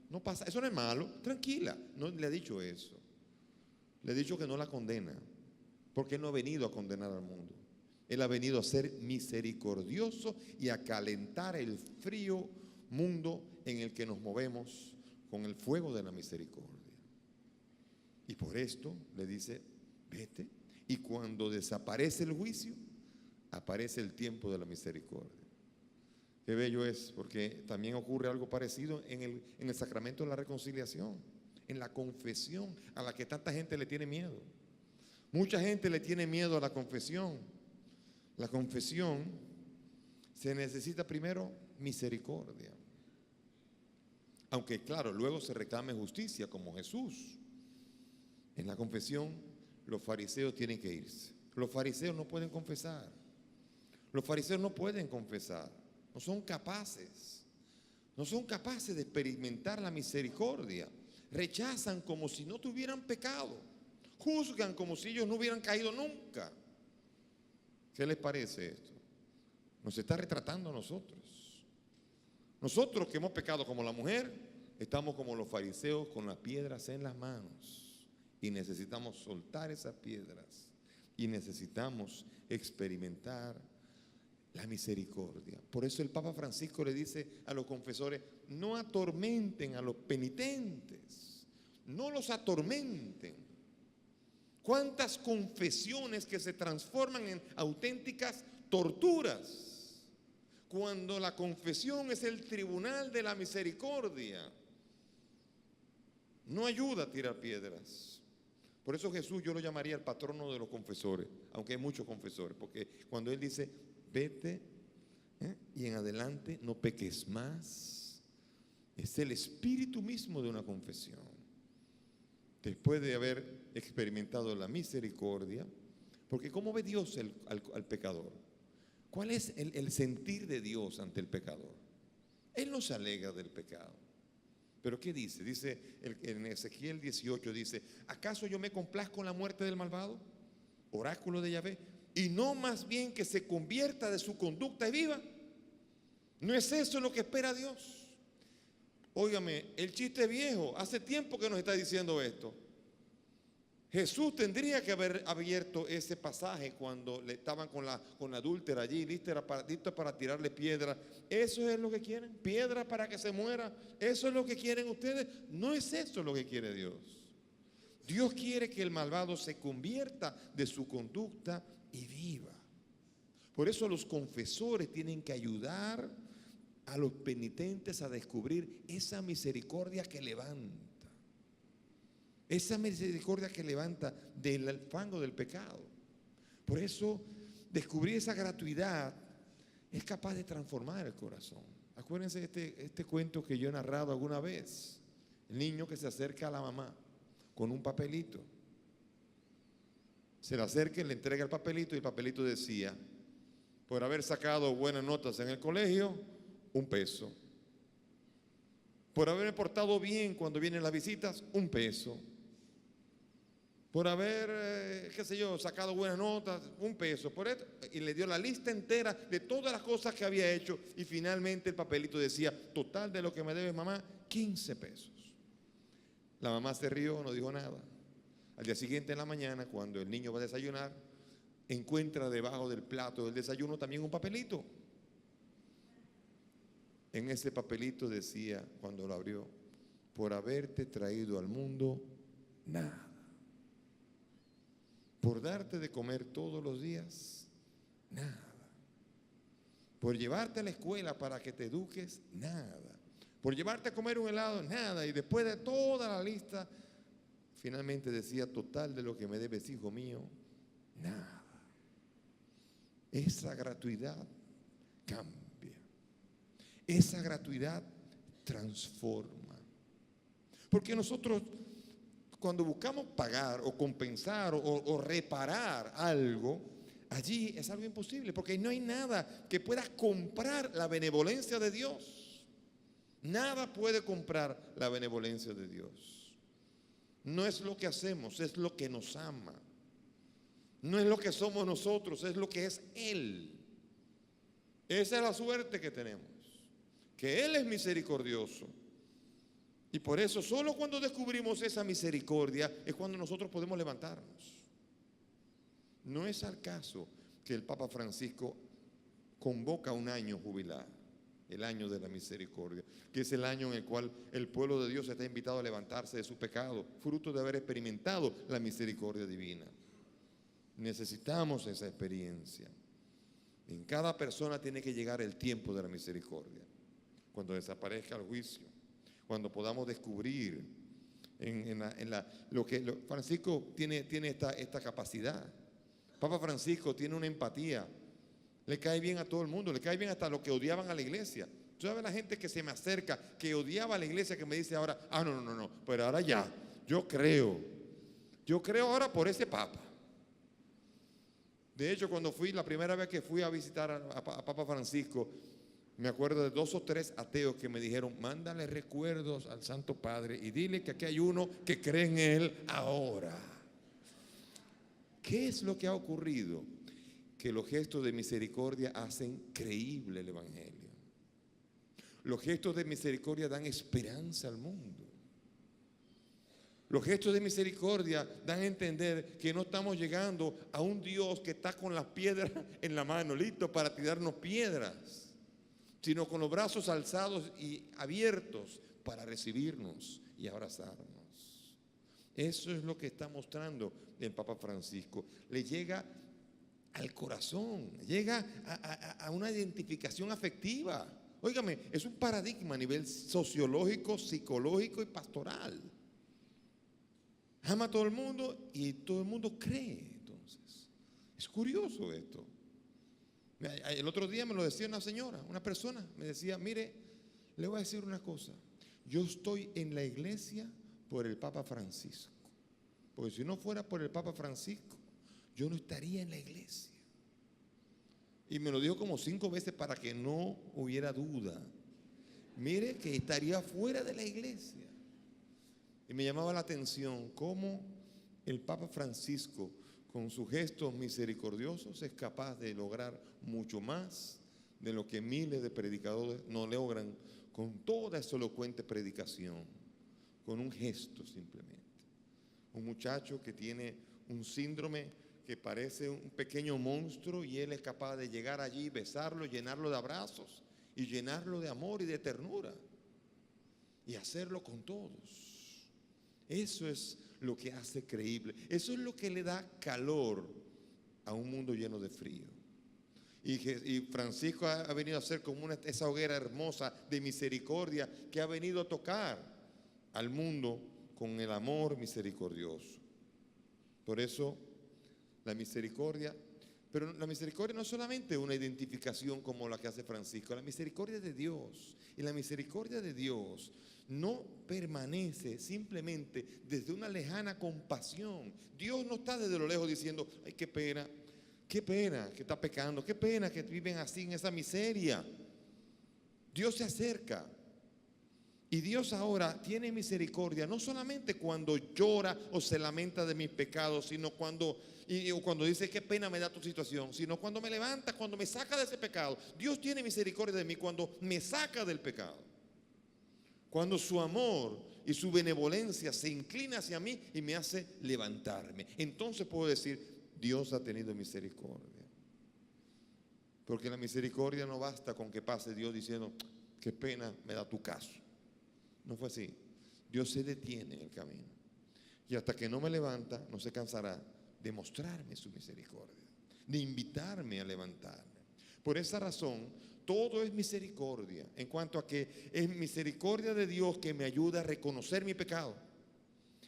no pasa, eso no es malo, tranquila. No le ha dicho eso. Le ha dicho que no la condena, porque él no ha venido a condenar al mundo. Él ha venido a ser misericordioso y a calentar el frío mundo en el que nos movemos con el fuego de la misericordia. Y por esto le dice: vete. Y cuando desaparece el juicio, aparece el tiempo de la misericordia. Qué bello es, porque también ocurre algo parecido en el sacramento de la reconciliación, en la confesión, a la que tanta gente le tiene miedo. Mucha gente le tiene miedo a la confesión. La confesión se necesita primero misericordia. Aunque claro, luego se reclame justicia como Jesús. En la confesión los fariseos tienen que irse. Los fariseos no pueden confesar. Los fariseos no pueden confesar. No son capaces. No son capaces de experimentar la misericordia. Rechazan como si no tuvieran pecado. Juzgan como si ellos no hubieran caído nunca. ¿Qué les parece esto? Nos está retratando a nosotros. Nosotros que hemos pecado como la mujer, estamos como los fariseos con las piedras en las manos. Y necesitamos soltar esas piedras. Y necesitamos experimentar la misericordia. Por eso el Papa Francisco le dice a los confesores: no atormenten a los penitentes. No los atormenten. ¿Cuántas confesiones que se transforman en auténticas torturas? Cuando la confesión es el tribunal de la misericordia. No ayuda a tirar piedras. Por eso Jesús yo lo llamaría el patrono de los confesores, aunque hay muchos confesores, porque cuando Él dice, vete y en adelante no peques más, es el espíritu mismo de una confesión. Después de haber experimentado la misericordia, porque ¿cómo ve Dios al pecador? ¿Cuál es el sentir de Dios ante el pecador? Él no se alegra del pecado. ¿Pero qué dice? Dice en Ezequiel 18, dice, ¿acaso yo me complazco en la muerte del malvado? Oráculo de Yahvé. Y no más bien que se convierta de su conducta y viva. ¿No es eso lo que espera Dios? Óigame, el chiste viejo, hace tiempo que nos está diciendo esto. Jesús tendría que haber abierto ese pasaje cuando le estaban con la adúltera allí, lista para tirarle piedra. ¿Eso es lo que quieren? ¿Piedra para que se muera? ¿Eso es lo que quieren ustedes? No es eso lo que quiere Dios. Dios quiere que el malvado se convierta de su conducta y viva. Por eso los confesores tienen que ayudar a los penitentes a descubrir esa misericordia que levanta. Esa misericordia que levanta del fango del pecado. Por eso, descubrir esa gratuidad es capaz de transformar el corazón. Acuérdense de este cuento que yo he narrado alguna vez. El niño que se acerca a la mamá con un papelito. Se le acerca y le entrega el papelito, y el papelito decía, por haber sacado buenas notas en el colegio, 1 peso. Por haberme portado bien cuando vienen las visitas, 1 peso. Por haber, sacado buenas notas, 1 peso. Y le dio la lista entera de todas las cosas que había hecho. Y finalmente el papelito decía, total de lo que me debes, mamá, 15 pesos. La mamá se rió, no dijo nada. Al día siguiente en la mañana, cuando el niño va a desayunar, encuentra debajo del plato del desayuno también un papelito. En ese papelito decía, cuando lo abrió, por haberte traído al mundo, nada. Por darte de comer todos los días, nada. Por llevarte a la escuela para que te eduques, nada. Por llevarte a comer un helado, nada. Y después de toda la lista, finalmente decía, total de lo que me debes, hijo mío, nada. Esa gratuidad cambia. Esa gratuidad transforma. Porque nosotros, cuando buscamos pagar o compensar o reparar algo, allí es algo imposible, porque no hay nada que pueda comprar la benevolencia de Dios. Nada puede comprar la benevolencia de Dios. No es lo que hacemos, es lo que nos ama. No es lo que somos nosotros, es lo que es Él. Esa es la suerte que tenemos, que Él es misericordioso. Y por eso, solo cuando descubrimos esa misericordia es cuando nosotros podemos levantarnos. No es al caso que el Papa Francisco convoca un año jubilar, el año de la misericordia, que es el año en el cual el pueblo de Dios está invitado a levantarse de su pecado, fruto de haber experimentado la misericordia divina. Necesitamos esa experiencia. En cada persona tiene que llegar el tiempo de la misericordia. Cuando desaparezca el juicio, cuando podamos descubrir Francisco tiene esta capacidad. Papa Francisco tiene una empatía. Le cae bien a todo el mundo, le cae bien hasta a los que odiaban a la iglesia. Tú sabes la gente que se me acerca, que odiaba a la iglesia, que me dice ahora, no, pero ahora ya, yo creo ahora por ese Papa. De hecho, cuando la primera vez que fui a visitar a Papa Francisco, me acuerdo de 2 o 3 ateos que me dijeron, mándale recuerdos al Santo Padre y dile que aquí hay uno que cree en Él ahora. ¿Qué es lo que ha ocurrido? Que los gestos de misericordia hacen creíble el Evangelio. Los gestos de misericordia dan esperanza al mundo. Los gestos de misericordia dan a entender que no estamos llegando a un Dios que está con las piedras en la mano, listo para tirarnos piedras, sino con los brazos alzados y abiertos para recibirnos y abrazarnos. Eso es lo que está mostrando el Papa Francisco. Le llega al corazón, llega a una identificación afectiva. Óigame, es un paradigma a nivel sociológico, psicológico y pastoral. Ama a todo el mundo y todo el mundo cree. Entonces, es curioso esto. El otro día me lo decía una señora, una persona, me decía, mire, le voy a decir una cosa, yo estoy en la iglesia por el Papa Francisco, porque si no fuera por el Papa Francisco, yo no estaría en la iglesia. Y me lo dijo como 5 veces para que no hubiera duda. Mire que estaría fuera de la iglesia. Y me llamaba la atención cómo el Papa Francisco, con sus gestos misericordiosos, es capaz de lograr mucho más de lo que miles de predicadores no logran con toda esa elocuente predicación, con un gesto simplemente. Un muchacho que tiene un síndrome que parece un pequeño monstruo y él es capaz de llegar allí, besarlo, llenarlo de abrazos y llenarlo de amor y de ternura y hacerlo con todos. Eso es lo que hace creíble. Eso es lo que le da calor a un mundo lleno de frío. Y Francisco ha venido a ser como esa hoguera hermosa de misericordia que ha venido a tocar al mundo con el amor misericordioso. Por eso la misericordia, pero la misericordia no es solamente una identificación como la que hace Francisco, la misericordia de Dios. Y la misericordia de Dios no permanece simplemente desde una lejana compasión. Dios no está desde lo lejos diciendo, ay, qué pena que está pecando, qué pena que viven así en esa miseria. Dios se acerca. Y Dios ahora tiene misericordia, no solamente cuando llora o se lamenta de mis pecados, sino cuando dice qué pena me da tu situación, sino cuando me levanta, cuando me saca de ese pecado. Dios tiene misericordia de mí cuando me saca del pecado. Cuando su amor y su benevolencia se inclina hacia mí y me hace levantarme. Entonces puedo decir, Dios ha tenido misericordia. Porque la misericordia no basta con que pase Dios diciendo, qué pena me da tu caso. No fue así. Dios se detiene en el camino. Y hasta que no me levanta, no se cansará de mostrarme su misericordia, de invitarme a levantarme. Por esa razón, todo es misericordia, en cuanto a que es misericordia de Dios que me ayuda a reconocer mi pecado.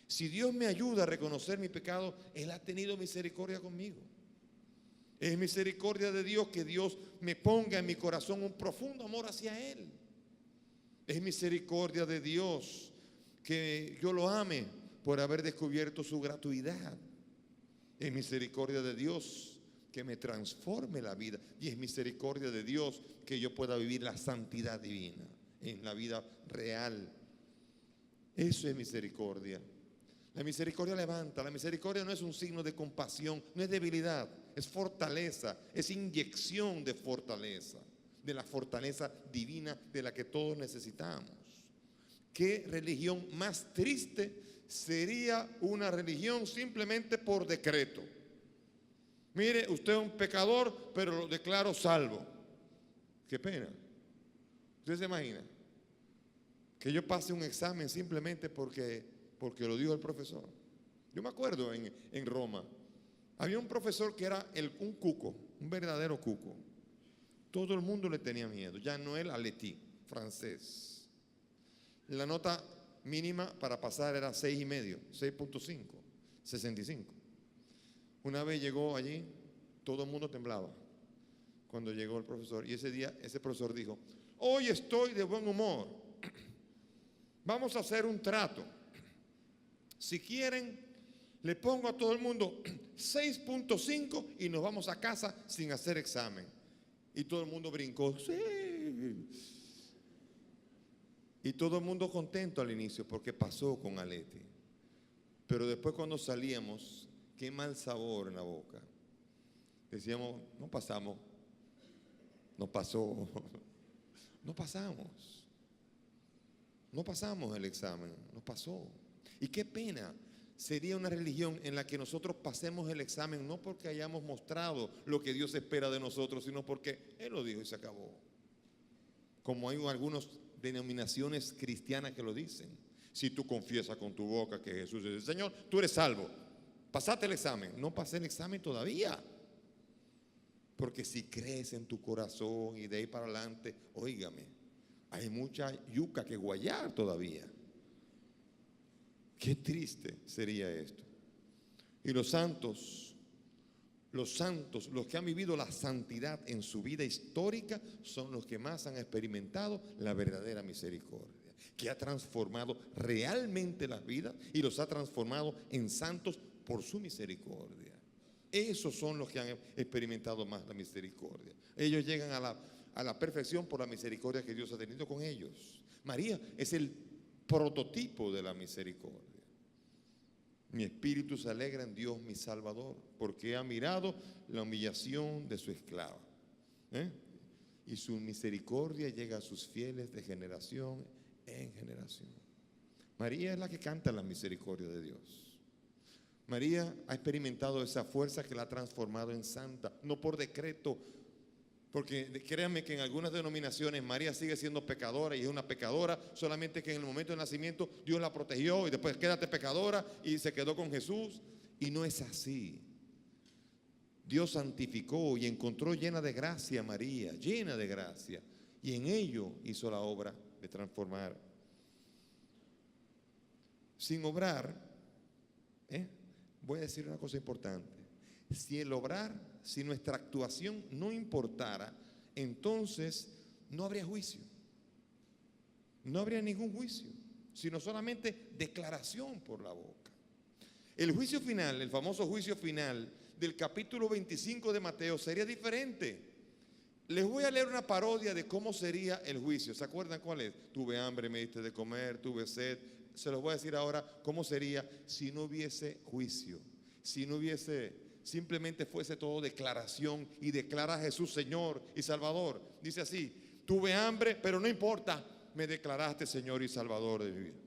Si Dios me ayuda a reconocer mi pecado, Él ha tenido misericordia conmigo. Es misericordia de Dios que Dios me ponga en mi corazón un profundo amor hacia Él. Es misericordia de Dios que yo lo ame por haber descubierto su gratuidad. Es misericordia de Dios que me transforme la vida. Y es misericordia de Dios que yo pueda vivir la santidad divina en la vida real. Eso es misericordia. La misericordia levanta. La misericordia no es un signo de compasión, no es debilidad, es fortaleza, es inyección de fortaleza, de la fortaleza divina de la que todos necesitamos. ¿Qué religión más triste sería una religión simplemente por decreto? Mire, usted es un pecador, pero lo declaro salvo. Qué pena. ¿Usted se imagina? Que yo pase un examen simplemente porque lo dijo el profesor. Yo me acuerdo en Roma, había un profesor que era un cuco, un verdadero cuco. Todo el mundo le tenía miedo. Jean-Noël Aletti, francés. La nota mínima para pasar era 6,5, 6.5, 65. Una vez llegó allí, todo el mundo temblaba cuando llegó el profesor. Y ese día, ese profesor dijo: hoy estoy de buen humor. Vamos a hacer un trato. Si quieren, le pongo a todo el mundo 6.5 y nos vamos a casa sin hacer examen. Y todo el mundo brincó. Sí. Y todo el mundo contento al inicio porque pasó con Aletti. Pero después cuando salíamos, qué mal sabor en la boca. Decíamos, no pasamos. No pasó. No pasamos. No pasamos el examen. No pasó. Y qué pena. Sería una religión en la que nosotros pasemos el examen no porque hayamos mostrado lo que Dios espera de nosotros, sino porque Él lo dijo y se acabó. Como hay algunas denominaciones cristianas que lo dicen. Si tú confiesas con tu boca que Jesús es el Señor, tú eres salvo. Pasaste el examen. No pasé el examen todavía. Porque si crees en tu corazón y de ahí para adelante, óigame, hay mucha yuca que guayar todavía. Qué triste sería esto. Y los santos, los que han vivido la santidad en su vida histórica, son los que más han experimentado la verdadera misericordia, que ha transformado realmente las vidas y los ha transformado en santos por su misericordia. Esos son los que han experimentado más la misericordia. Ellos llegan a la perfección por la misericordia que Dios ha tenido con ellos. María es el prototipo de la misericordia. Mi espíritu se alegra en Dios mi Salvador, porque ha mirado la humillación de su esclava. Y su misericordia llega a sus fieles de generación en generación. María es la que canta la misericordia de Dios. María ha experimentado esa fuerza que la ha transformado en santa, no por decreto. Porque créanme que en algunas denominaciones María sigue siendo pecadora y es una pecadora, solamente que en el momento del nacimiento Dios la protegió y después quédate pecadora y se quedó con Jesús. Y no es así. Dios santificó y encontró llena de gracia a María, llena de gracia. Y en ello hizo la obra de transformar. Sin obrar, voy a decir una cosa importante. Si el obrar, si nuestra actuación no importara, entonces no habría juicio. No habría ningún juicio, sino solamente declaración por la boca. El juicio final, el famoso juicio final del capítulo 25 de Mateo sería diferente. Les voy a leer una parodia de cómo sería el juicio. ¿Se acuerdan cuál es? Tuve hambre, me diste de comer, tuve sed. Se los voy a decir ahora cómo sería si no hubiese juicio, si no hubiese... Simplemente fuese todo declaración y declara a Jesús Señor y Salvador. Dice así: tuve hambre, pero no importa, me declaraste Señor y Salvador de mi vida.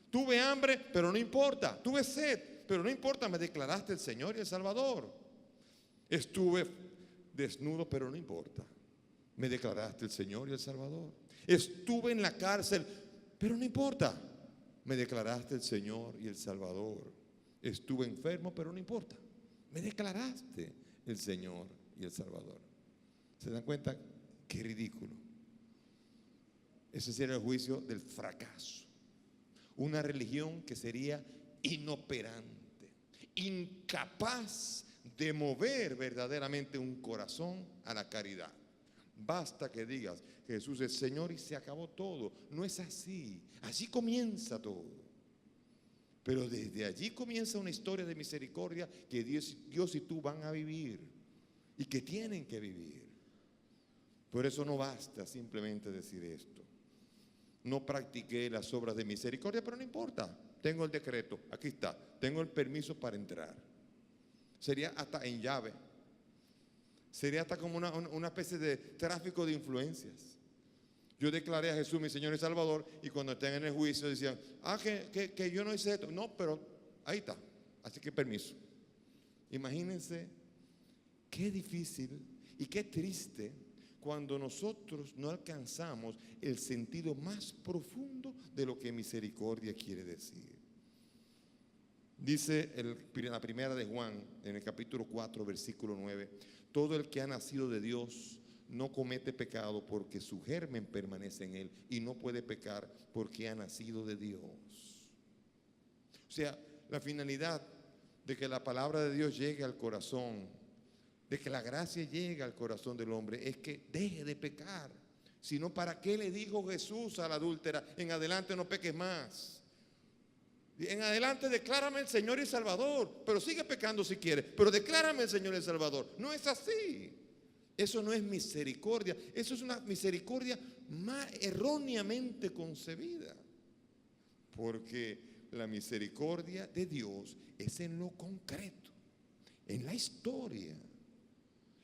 Tuve hambre, pero no importa. Tuve sed, pero no importa, me declaraste el Señor y el Salvador. Estuve desnudo, pero no importa, me declaraste el Señor y el Salvador. Estuve en la cárcel, pero no importa, me declaraste el Señor y el Salvador. Estuve enfermo, pero no importa, me declaraste el Señor y el Salvador. ¿Se dan cuenta? Qué ridículo. Ese sería el juicio del fracaso. Una religión que sería inoperante, incapaz de mover verdaderamente un corazón a la caridad. Basta que digas Jesús es Señor y se acabó todo. No es así. Así comienza todo. Pero desde allí comienza una historia de misericordia que Dios y tú van a vivir y que tienen que vivir. Por eso no basta simplemente decir esto. No practiqué las obras de misericordia, pero no importa. Tengo el decreto, aquí está. Tengo el permiso para entrar. Sería hasta en llave. Sería hasta como una especie de tráfico de influencias. Yo declaré a Jesús mi Señor y Salvador y cuando estén en el juicio decían, que yo no hice esto. No, pero ahí está. Así que permiso. Imagínense qué difícil y qué triste cuando nosotros no alcanzamos el sentido más profundo de lo que misericordia quiere decir. Dice la primera de Juan, en el capítulo 4, versículo 9, todo el que ha nacido de Dios no comete pecado porque su germen permanece en él y no puede pecar porque ha nacido de Dios. O sea, la finalidad de que la palabra de Dios llegue al corazón, de que la gracia llegue al corazón del hombre, es que deje de pecar. Si no, ¿para qué le dijo Jesús a la adúltera: en adelante no peques más? En adelante declárame el Señor y Salvador, pero sigue pecando si quieres, pero declárame el Señor y Salvador. No es así. Eso no es misericordia, eso es una misericordia más erróneamente concebida. Porque la misericordia de Dios es en lo concreto, en la historia.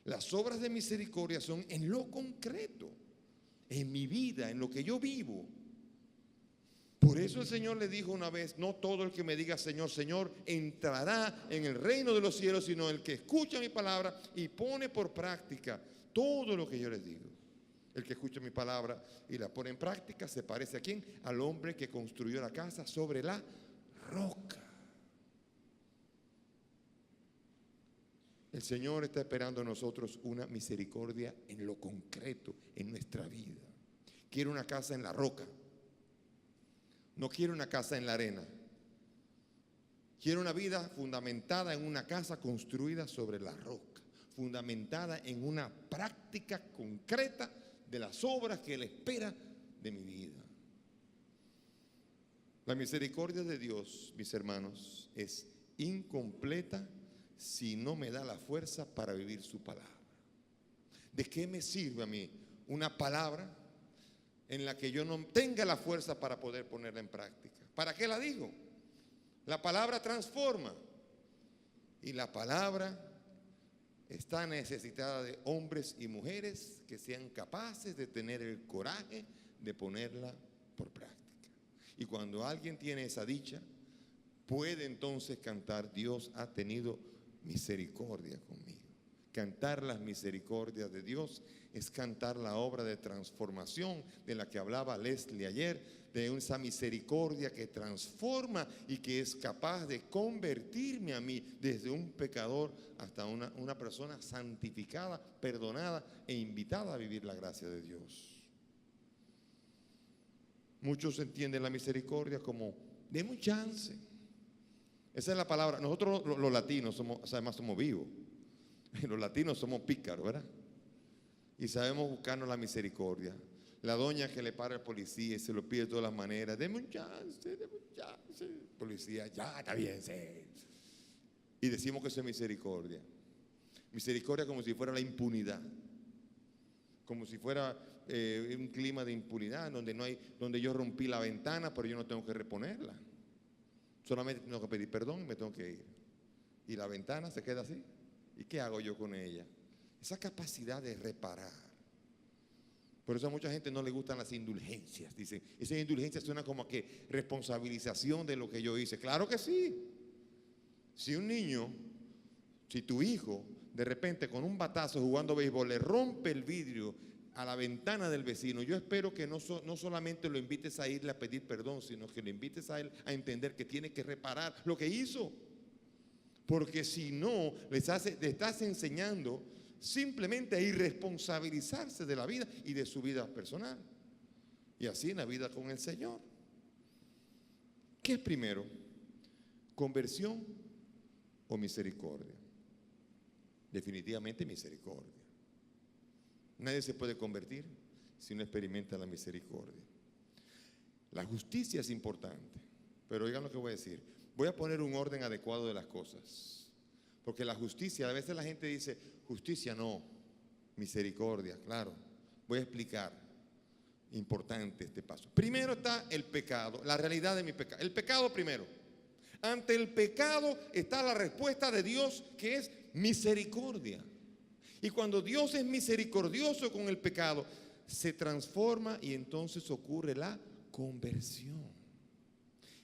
Las obras de misericordia son en lo concreto, en mi vida, en lo que yo vivo. Por eso el Señor le dijo una vez: no todo el que me diga Señor, Señor entrará en el reino de los cielos, sino el que escucha mi palabra y pone por práctica todo lo que yo les digo. El que escucha mi palabra y la pone en práctica se parece ¿a quién? Al hombre que construyó la casa sobre la roca. El Señor está esperando a nosotros una misericordia en lo concreto, en nuestra vida. Quiere una casa en la roca. No quiere una casa en la arena. Quiere una vida fundamentada en una casa construida sobre la roca, fundamentada en una práctica concreta de las obras que Él espera de mi vida. La misericordia de Dios, mis hermanos, es incompleta si no me da la fuerza para vivir su palabra. ¿De qué me sirve a mí una palabra en la que yo no tenga la fuerza para poder ponerla en práctica? ¿Para qué la digo? La palabra transforma y la palabra está necesitada de hombres y mujeres que sean capaces de tener el coraje de ponerla por práctica. Y cuando alguien tiene esa dicha, puede entonces cantar: Dios ha tenido misericordia conmigo. Cantar las misericordias de Dios es cantar la obra de transformación de la que hablaba Leslie ayer, de esa misericordia que transforma y que es capaz de convertirme a mí desde un pecador hasta una persona santificada, perdonada e invitada a vivir la gracia de Dios. Muchos entienden la misericordia como: deme un chance. Esa es la palabra. Nosotros los latinos somos, además somos vivos. Los latinos somos pícaros, ¿verdad? Y sabemos buscarnos la misericordia. La doña que le para al policía y se lo pide de todas las maneras: deme un chance, deme un chance. Policía: ya, está bien, sí. Y decimos que eso es misericordia. Misericordia como si fuera la impunidad. Como si fuera un clima de impunidad donde yo rompí la ventana, pero yo no tengo que reponerla. Solamente tengo que pedir perdón y me tengo que ir. Y la ventana se queda así. ¿Y qué hago yo con ella? Esa capacidad de reparar. Por eso a mucha gente no le gustan las indulgencias. Dicen, esa indulgencia suena como que responsabilización de lo que yo hice. Claro que sí. Si un niño, si tu hijo de repente con un batazo jugando béisbol le rompe el vidrio a la ventana del vecino, yo espero que no solamente lo invites a irle a pedir perdón, sino que lo invites a él a entender que tiene que reparar lo que hizo. Porque si no, le estás enseñando simplemente a irresponsabilizarse de la vida y de su vida personal. Y así en la vida con el Señor. ¿Qué es primero? ¿Conversión o misericordia? Definitivamente misericordia. Nadie se puede convertir si no experimenta la misericordia. La justicia es importante, pero oigan lo que voy a decir. Voy a poner un orden adecuado de las cosas. Porque la justicia, a veces la gente dice, justicia no, misericordia, claro. Voy a explicar, importante este paso. Primero está el pecado, la realidad de mi pecado. El pecado primero. Ante el pecado está la respuesta de Dios, que es misericordia. Y cuando Dios es misericordioso con el pecado, se transforma y entonces ocurre la conversión.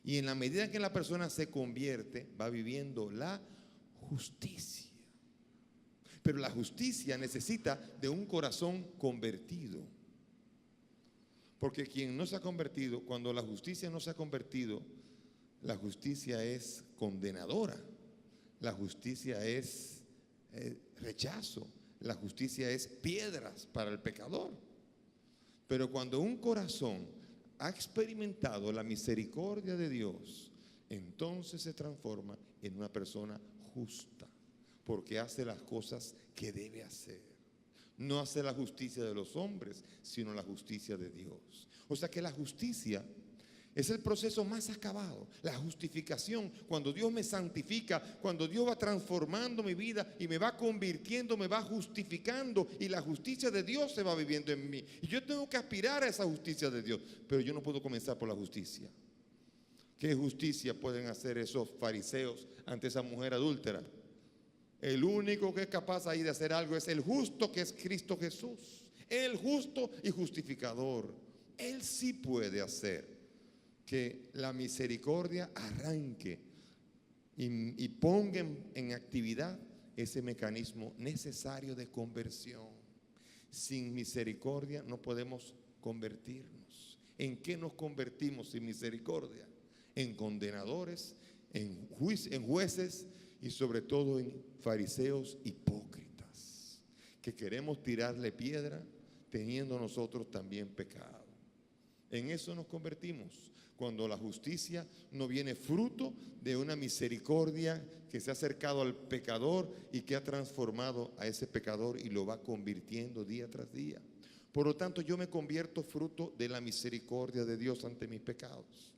Y en la medida en que la persona se convierte, va viviendo la justicia. Pero la justicia necesita de un corazón convertido. Porque quien no se ha convertido, cuando la justicia no se ha convertido, la justicia es condenadora. La justicia es rechazo. la justicia es piedras para el pecador. Pero cuando un corazón ha experimentado la misericordia de Dios, entonces se transforma en una persona justa, porque hace las cosas que debe hacer. No hace la justicia de los hombres, sino la justicia de Dios. O sea que la justicia es el proceso más acabado, la justificación, cuando Dios me santifica, cuando Dios va transformando mi vida y me va convirtiendo, me va justificando, y la justicia de Dios se va viviendo en mí. Y yo tengo que aspirar a esa justicia de Dios, pero yo no puedo comenzar por la justicia. ¿Qué justicia pueden hacer esos fariseos ante esa mujer adúltera? El único que es capaz ahí de hacer algo es el justo, que es Cristo Jesús. El justo y justificador. Él sí puede hacer que la misericordia arranque y ponga en actividad ese mecanismo necesario de conversión. Sin misericordia no podemos convertirnos. ¿En qué nos convertimos sin misericordia? En condenadores, en jueces y sobre todo en fariseos hipócritas, que queremos tirarle piedra teniendo nosotros también pecado. En eso nos convertimos, cuando la justicia no viene fruto de una misericordia que se ha acercado al pecador y que ha transformado a ese pecador y lo va convirtiendo día tras día. Por lo tanto, yo me convierto fruto de la misericordia de Dios ante mis pecados.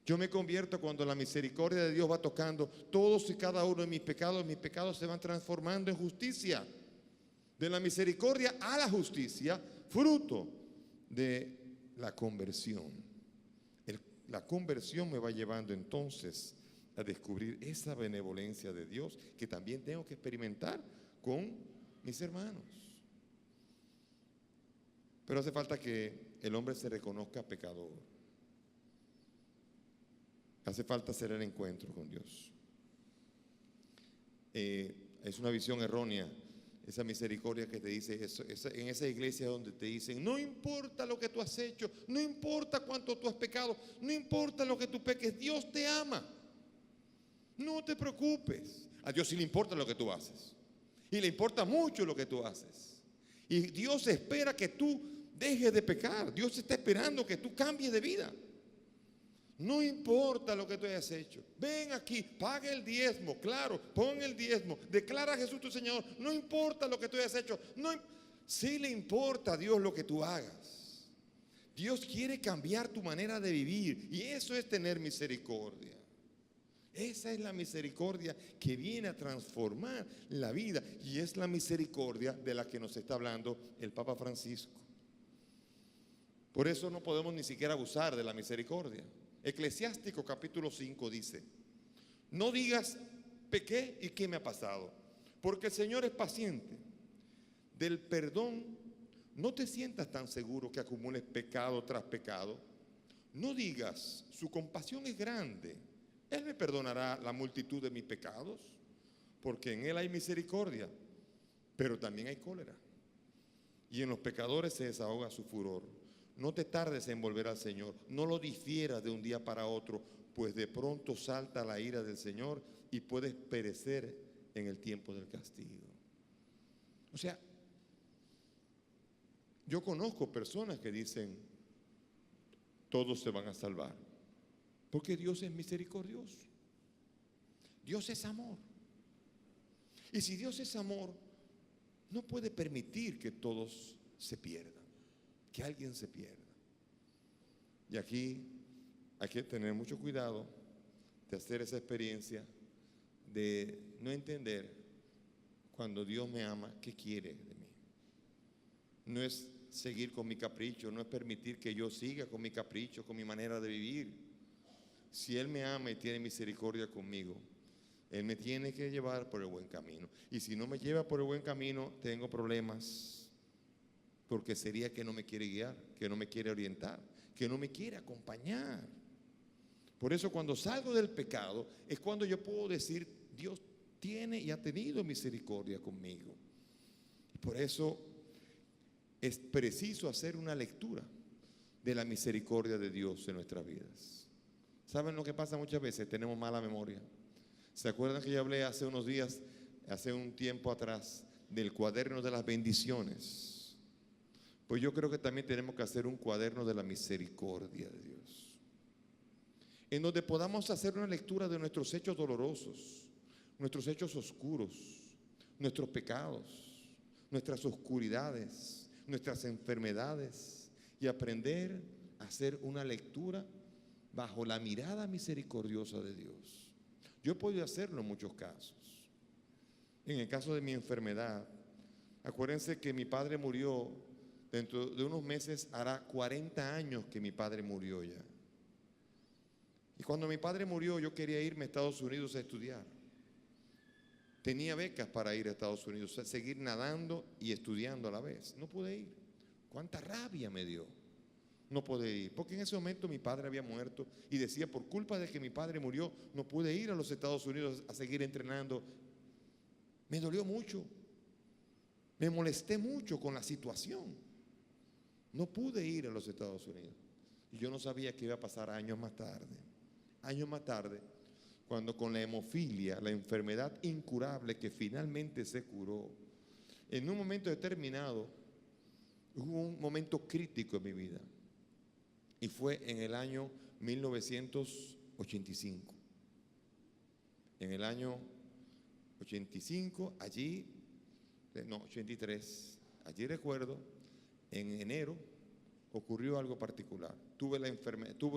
Yo me convierto cuando la misericordia de Dios va tocando todos y cada uno de mis pecados se van transformando en justicia. De la misericordia a la justicia, fruto de la conversión. La conversión me va llevando entonces a descubrir esa benevolencia de Dios que también tengo que experimentar con mis hermanos. Pero hace falta que el hombre se reconozca pecador. Hace falta hacer el encuentro con Dios. Es una visión errónea esa misericordia que te dice eso, en esa iglesia donde te dicen: no importa lo que tú has hecho, no importa cuánto tú has pecado, no importa lo que tú peques, Dios te ama. No te preocupes. A Dios sí le importa lo que tú haces, y le importa mucho lo que tú haces. Y Dios espera que tú dejes de pecar. Dios está esperando que tú cambies de vida. No importa lo que tú hayas hecho. Ven aquí, paga el diezmo, claro, pon el diezmo, declara a Jesús tu Señor. No importa lo que tú hayas hecho. Sí le importa a Dios lo que tú hagas. Dios quiere cambiar tu manera de vivir, y eso es tener misericordia. Esa es la misericordia que viene a transformar la vida, y es la misericordia de la que nos está hablando el Papa Francisco. Por eso no podemos ni siquiera abusar de la misericordia. Eclesiástico capítulo 5 dice: no digas pequé y qué me ha pasado, porque el Señor es paciente. Del perdón no te sientas tan seguro que acumules pecado tras pecado. No digas su compasión es grande, Él me perdonará la multitud de mis pecados, porque en Él hay misericordia, pero también hay cólera, y en los pecadores se desahoga su furor. No te tardes en volver al Señor, no lo difieras de un día para otro, pues de pronto salta la ira del Señor y puedes perecer en el tiempo del castigo. O sea, yo conozco personas que dicen: todos se van a salvar, porque Dios es misericordioso. Dios es amor. Y si Dios es amor, no puede permitir que todos se pierdan, que alguien se pierda. Y aquí hay que tener mucho cuidado de hacer esa experiencia de no entender, cuando Dios me ama, ¿qué quiere de mí? No es seguir con mi capricho, no es permitir que yo siga con mi capricho, con mi manera de vivir. Si Él me ama y tiene misericordia conmigo, Él me tiene que llevar por el buen camino. Y si no me lleva por el buen camino, tengo problemas, porque sería que no me quiere guiar, que no me quiere orientar, que no me quiere acompañar. Por eso, cuando salgo del pecado, es cuando yo puedo decir: Dios tiene y ha tenido misericordia conmigo. Por eso es preciso hacer una lectura de la misericordia de Dios en nuestras vidas. ¿Saben lo que pasa muchas veces? Tenemos mala memoria. ¿Se acuerdan que yo hablé hace unos días, hace un tiempo atrás, del cuaderno de las bendiciones, pues yo creo que también tenemos que hacer un cuaderno de la misericordia de Dios, en donde podamos hacer una lectura de nuestros hechos dolorosos, nuestros hechos oscuros, nuestros pecados, nuestras oscuridades, nuestras enfermedades, y aprender a hacer una lectura bajo la mirada misericordiosa de Dios. Yo he podido hacerlo en muchos casos. En el caso de mi enfermedad, acuérdense que mi padre murió, dentro de unos meses hará 40 años que mi padre murió ya. Y cuando mi padre murió, yo quería irme a Estados Unidos a estudiar. Tenía becas para ir a Estados Unidos, seguir nadando y estudiando a la vez. No pude ir. Cuánta rabia me dio. No pude ir, porque en ese momento mi padre había muerto y decía, por culpa de que mi padre murió, no pude ir a los Estados Unidos a seguir entrenando. Me dolió mucho. Me molesté mucho con la situación. No pude ir a los Estados Unidos. Y yo no sabía qué iba a pasar años más tarde. Años más tarde, cuando con la hemofilia, la enfermedad incurable que finalmente se curó, en un momento determinado, hubo un momento crítico en mi vida. Y fue en el año 1985. En el año 85, 83, allí recuerdo, en enero ocurrió algo particular. Tuve una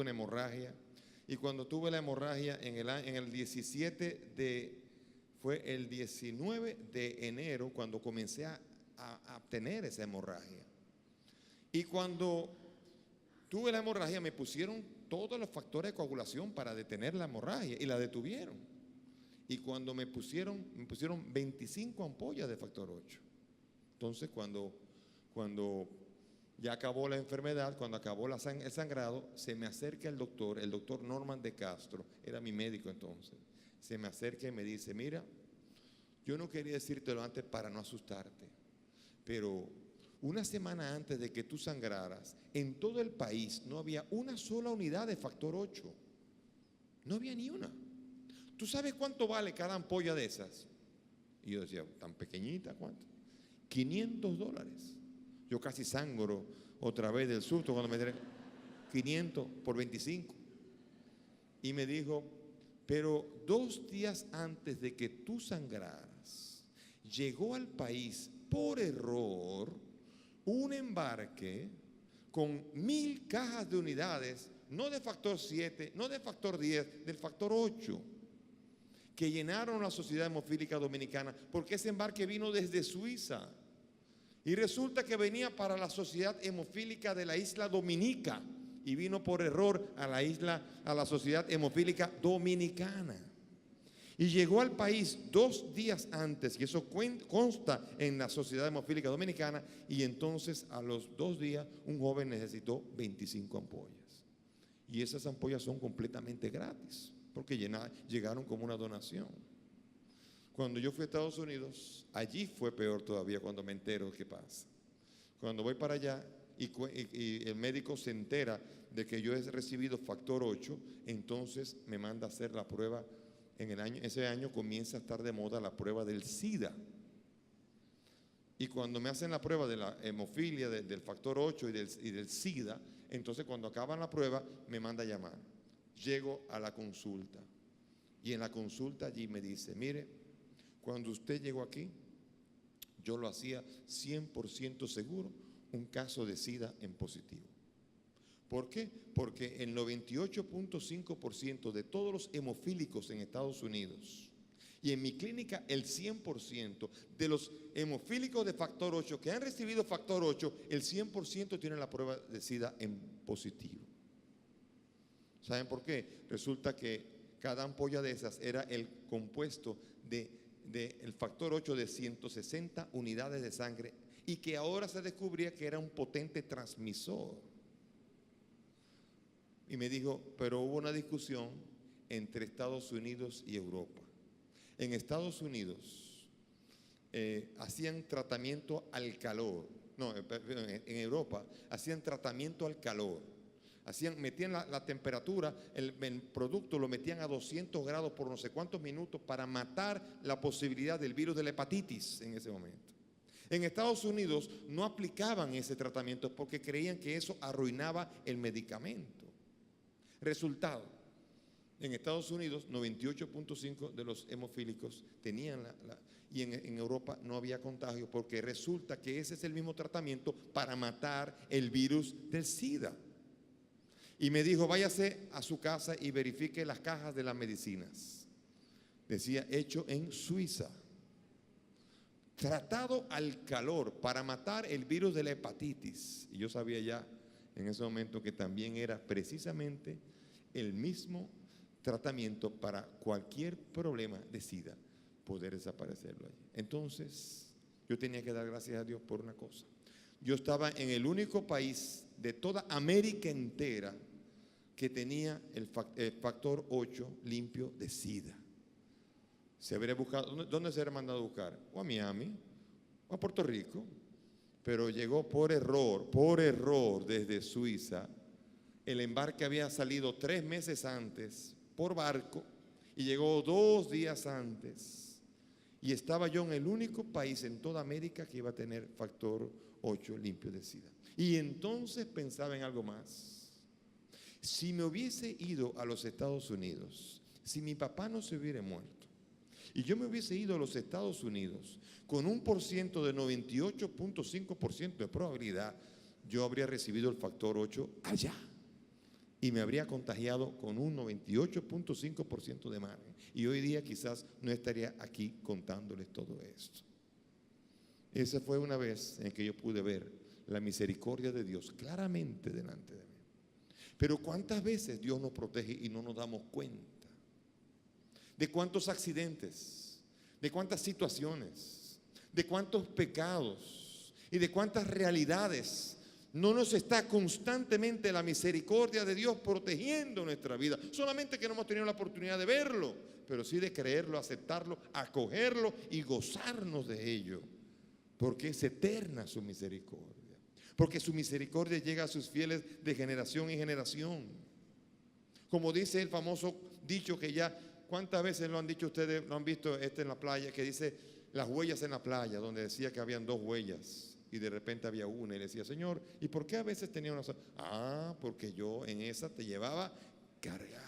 hemorragia, y cuando tuve la hemorragia fue el 19 de enero cuando comencé a tener esa hemorragia. Y cuando tuve la hemorragia, me pusieron todos los factores de coagulación para detener la hemorragia, y la detuvieron. Y cuando me pusieron 25 ampollas de factor 8. Entonces, cuando ya acabó la enfermedad, cuando acabó el sangrado, se me acerca el doctor Norman de Castro, era mi médico entonces. Se me acerca y me dice, mira, yo no quería decírtelo antes para no asustarte, pero una semana antes de que tú sangraras, en todo el país no había una sola unidad de factor 8. No había ni una. ¿Tú sabes cuánto vale cada ampolla de esas? Y yo decía, ¿tan pequeñita cuánto? $500. Yo casi sangro otra vez del susto cuando me diré 500 por 25. Y me dijo, pero 2 días antes de que tú sangraras, llegó al país por error un embarque con 1000 cajas de unidades, no de factor 7, no de factor 10, del factor 8, que llenaron la Sociedad Hemofílica Dominicana, porque ese embarque vino desde Suiza. Y resulta que venía para la Sociedad Hemofílica de la isla Dominica, y vino por error a la Sociedad Hemofílica Dominicana. Y llegó al país 2 días antes, y eso consta en la Sociedad Hemofílica Dominicana, y entonces a los 2 días un joven necesitó 25 ampollas. Y esas ampollas son completamente gratis, porque llegaron como una donación. Cuando yo fui a Estados Unidos, allí fue peor todavía cuando me entero qué pasa. Cuando voy para allá y el médico se entera de que yo he recibido factor 8, entonces me manda a hacer la prueba. Ese año comienza a estar de moda la prueba del SIDA. Y cuando me hacen la prueba de la hemofilia, del factor 8 y del SIDA, entonces cuando acaban la prueba me manda a llamar. Llego a la consulta, y en la consulta allí me dice, mire, cuando usted llegó aquí, yo lo hacía 100% seguro, un caso de SIDA en positivo. ¿Por qué? Porque el 98.5% de todos los hemofílicos en Estados Unidos, y en mi clínica el 100% de los hemofílicos de factor 8 que han recibido factor 8, el 100% tienen la prueba de SIDA en positivo. ¿Saben por qué? Resulta que cada ampolla de esas era el compuesto del factor 8 de 160 unidades de sangre, y que ahora se descubría que era un potente transmisor. Y me dijo, pero hubo una discusión entre Estados Unidos y Europa. En Estados Unidos hacían tratamiento al calor. No, en Europa hacían tratamiento al calor. Metían la temperatura, el producto lo metían a 200 grados por no sé cuántos minutos para matar la posibilidad del virus de la hepatitis en ese momento. En Estados Unidos no aplicaban ese tratamiento porque creían que eso arruinaba el medicamento. Resultado, en Estados Unidos 98.5% de los hemofílicos tenían y en Europa no había contagio porque resulta que ese es el mismo tratamiento para matar el virus del SIDA. Y me dijo, váyase a su casa y verifique las cajas de las medicinas. Decía, hecho en Suiza. Tratado al calor para matar el virus de la hepatitis. Y yo sabía ya en ese momento que también era precisamente el mismo tratamiento para cualquier problema de SIDA, poder desaparecerlo allí. Entonces, yo tenía que dar gracias a Dios por una cosa. Yo estaba en el único país de toda América entera que tenía el factor 8 limpio de SIDA. Se habría buscado, ¿dónde se habría mandado a buscar? O a Miami, o a Puerto Rico. Pero llegó por error desde Suiza. El embarque había salido 3 meses antes por barco y llegó 2 días antes. Y estaba yo en el único país en toda América que iba a tener factor 8 limpio de SIDA. Y entonces pensaba en algo más. Si me hubiese ido a los Estados Unidos, si mi papá no se hubiera muerto, y yo me hubiese ido a los Estados Unidos con un % de 98.5% de probabilidad, yo habría recibido el factor 8 allá y me habría contagiado con un 98.5% de margen. Y hoy día quizás no estaría aquí contándoles todo esto. Esa fue una vez en que yo pude ver la misericordia de Dios claramente delante de mí. Pero ¿cuántas veces Dios nos protege y no nos damos cuenta? De cuántos accidentes, de cuántas situaciones, de cuántos pecados y de cuántas realidades no nos está constantemente la misericordia de Dios protegiendo nuestra vida. Solamente que no hemos tenido la oportunidad de verlo, pero sí de creerlo, aceptarlo, acogerlo y gozarnos de ello. Porque es eterna su misericordia. Porque su misericordia llega a sus fieles de generación en generación. Como dice el famoso dicho que ya... ¿Cuántas veces lo han dicho ustedes, lo han visto en la playa, que dice las huellas en la playa, donde decía que habían 2 huellas y de repente había una y le decía, Señor, ¿y por qué a veces tenía una sola? Ah, porque yo en esa te llevaba cargado.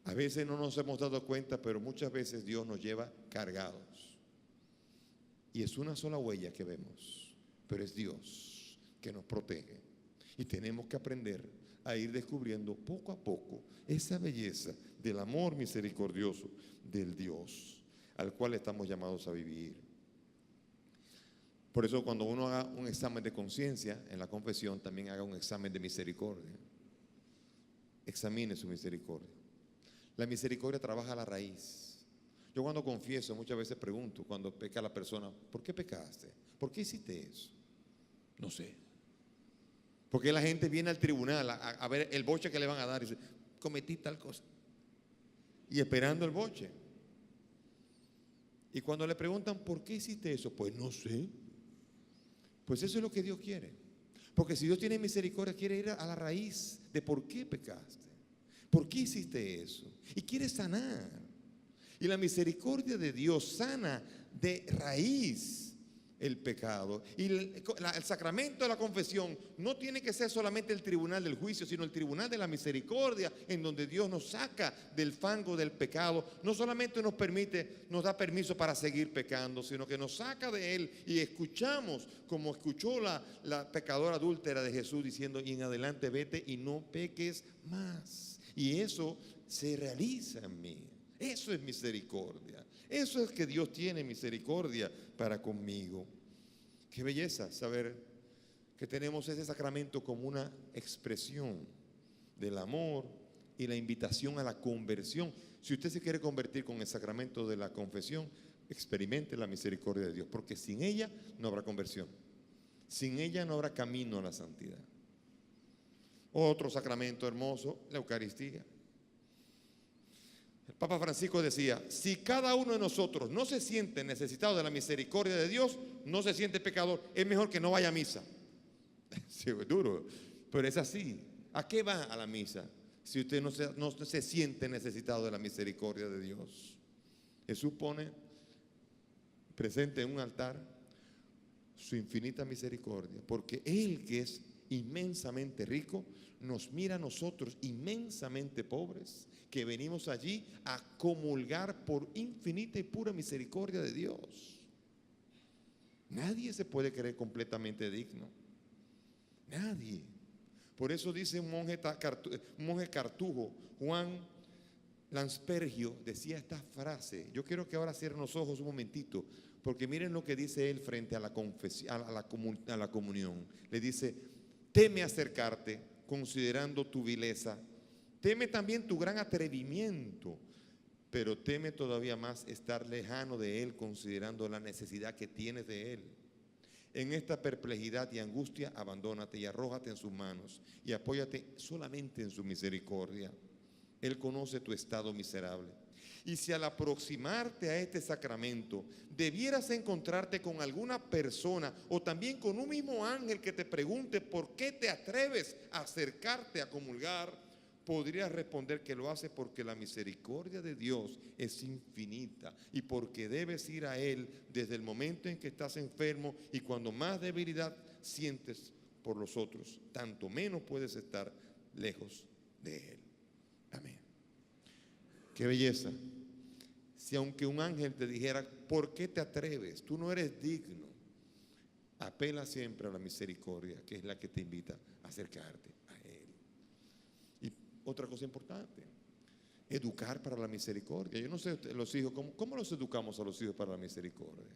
A veces no nos hemos dado cuenta, pero muchas veces Dios nos lleva cargados. Y es una sola huella que vemos, pero es Dios que nos protege. Y tenemos que aprender a ir descubriendo poco a poco esa belleza del amor misericordioso del Dios al cual estamos llamados a vivir. Por eso cuando uno haga un examen de conciencia en la confesión, también haga un examen de misericordia. Examine su misericordia. La misericordia trabaja a la raíz. Yo cuando confieso muchas veces pregunto, cuando peca la persona, ¿por qué pecaste? ¿Por qué hiciste eso? No sé. Porque la gente viene al tribunal a ver el boche que le van a dar y dice, cometí tal cosa. Y esperando el boche. Y cuando le preguntan, ¿por qué hiciste eso? Pues no sé. Pues eso es lo que Dios quiere. Porque si Dios tiene misericordia, quiere ir a la raíz de por qué pecaste. ¿Por qué hiciste eso? Y quiere sanar. Y la misericordia de Dios sana de raíz el pecado. Y el sacramento de la confesión no tiene que ser solamente el tribunal del juicio, sino el tribunal de la misericordia, en donde Dios nos saca del fango del pecado. No solamente nos da permiso para seguir pecando, sino que nos saca de él y escuchamos, como escuchó la pecadora adúltera de Jesús, diciendo, y en adelante vete y no peques más. Y eso se realiza en mí. Eso es misericordia. Eso es que Dios tiene misericordia para conmigo. Qué belleza saber que tenemos ese sacramento como una expresión del amor y la invitación a la conversión. Si usted se quiere convertir con el sacramento de la confesión, experimente la misericordia de Dios, porque sin ella no habrá conversión. Sin ella no habrá camino a la santidad. Otro sacramento hermoso, la Eucaristía. El Papa Francisco decía, si cada uno de nosotros no se siente necesitado de la misericordia de Dios, no se siente pecador, es mejor que no vaya a misa. Sí, es duro, pero es así. ¿A qué va a la misa si usted no se siente necesitado de la misericordia de Dios? Jesús pone presente en un altar su infinita misericordia, porque Él, que es inmensamente rico, nos mira a nosotros inmensamente pobres, que venimos allí a comulgar por infinita y pura misericordia de Dios. Nadie se puede creer completamente digno. Nadie. Por eso dice un monje cartujo, Juan Lanspergio, decía esta frase. Yo quiero que ahora cierren los ojos un momentito, porque miren lo que dice él frente a la comunión. Le dice: teme acercarte considerando tu vileza, teme también tu gran atrevimiento, pero teme todavía más estar lejano de Él considerando la necesidad que tienes de Él. En esta perplejidad y angustia, abandónate y arrójate en sus manos y apóyate solamente en su misericordia. Él conoce tu estado miserable. Y si al aproximarte a este sacramento debieras encontrarte con alguna persona o también con un mismo ángel que te pregunte por qué te atreves a acercarte a comulgar, podrías responder que lo hace porque la misericordia de Dios es infinita y porque debes ir a Él desde el momento en que estás enfermo, y cuando más debilidad sientes por los otros, tanto menos puedes estar lejos de Él. Amén. Qué belleza. Si aunque un ángel te dijera, ¿por qué te atreves? Tú no eres digno. Apela siempre a la misericordia, que es la que te invita a acercarte a Él. Y otra cosa importante, educar para la misericordia. Yo no sé, los hijos, ¿cómo los educamos a los hijos para la misericordia?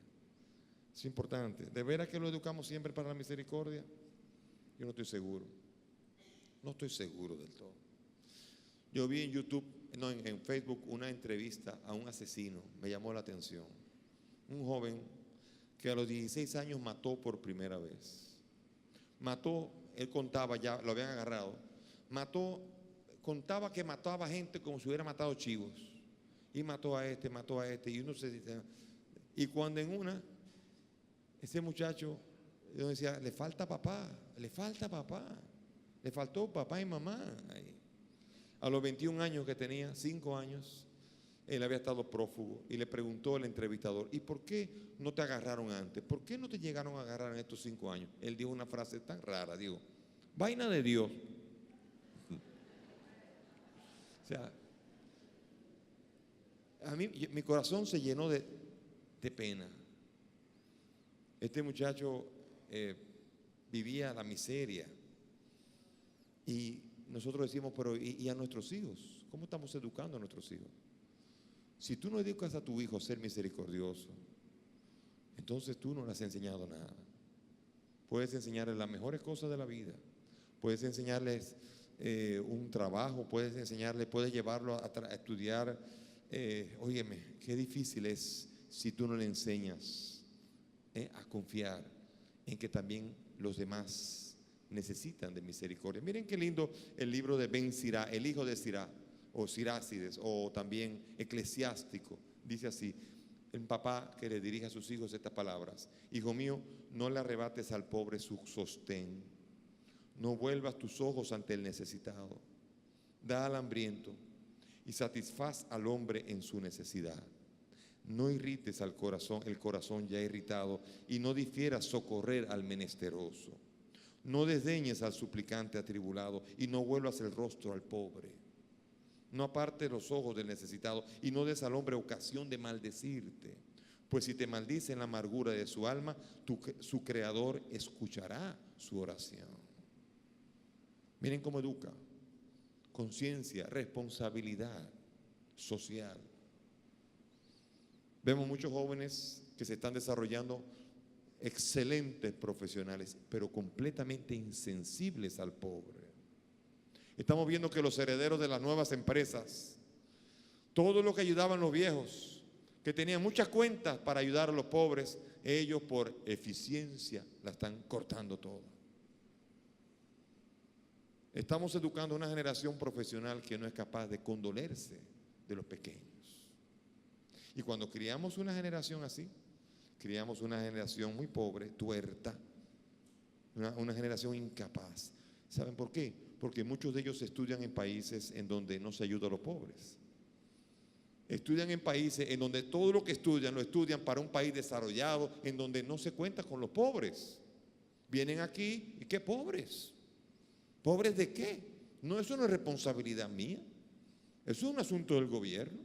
Es importante. ¿De veras que lo educamos siempre para la misericordia? Yo no estoy seguro. No estoy seguro del todo. Yo vi en YouTube, no, en Facebook, una entrevista a un asesino. Me llamó la atención. Un joven que a los 16 años mató por primera vez. Mató, él contaba, ya lo habían agarrado. Contaba que mataba gente como si hubiera matado chivos. Y mató a este, y uno se dice. Y cuando en una, ese muchacho, yo decía, le falta papá. Le faltó papá y mamá. A los 21 años que tenía, 5 años, él había estado prófugo, y le preguntó el entrevistador: ¿y por qué no te agarraron antes? ¿Por qué no te llegaron a agarrar en estos 5 años? Él dijo una frase tan rara, digo, vaina de Dios. O sea, a mí, mi corazón se llenó de pena. Este muchacho vivía la miseria, y nosotros decimos, pero ¿y a nuestros hijos? ¿Cómo estamos educando a nuestros hijos? Si tú no educas a tu hijo a ser misericordioso, entonces tú no le has enseñado nada. Puedes enseñarles las mejores cosas de la vida, puedes enseñarles un trabajo, puedes llevarlo a estudiar. Óyeme, qué difícil es si tú no le enseñas a confiar en que también los demás necesitan de misericordia. Miren qué lindo el libro de Ben Sirá, el hijo de Sirá, o Sirácides, o también Eclesiástico. Dice así, el papá que le dirige a sus hijos estas palabras: hijo mío, no le arrebates al pobre su sostén, no vuelvas tus ojos ante el necesitado, da al hambriento y satisfaz al hombre en su necesidad. No irrites el corazón ya irritado, y no difieras socorrer al menesteroso. No desdeñes al suplicante atribulado, y no vuelvas el rostro al pobre. No apartes los ojos del necesitado, y no des al hombre ocasión de maldecirte. Pues si te maldice en la amargura de su alma, su creador escuchará su oración. Miren cómo educa. Conciencia, responsabilidad social. Vemos muchos jóvenes que se están desarrollando excelentes profesionales, pero completamente insensibles al pobre. Estamos viendo que los herederos de las nuevas empresas, todo lo que ayudaban los viejos, que tenían muchas cuentas para ayudar a los pobres, ellos por eficiencia la están cortando todo. Estamos educando a una generación profesional que no es capaz de condolerse de los pequeños. Y cuando criamos una generación así, criamos una generación muy pobre, tuerta, una generación incapaz. ¿Saben por qué? Porque muchos de ellos estudian en países en donde no se ayuda a los pobres. Estudian en países en donde todo lo que estudian lo estudian para un país desarrollado, en donde no se cuenta con los pobres. Vienen aquí y ¿qué pobres? ¿Pobres de qué? No, eso no es responsabilidad mía. Eso es un asunto del gobierno.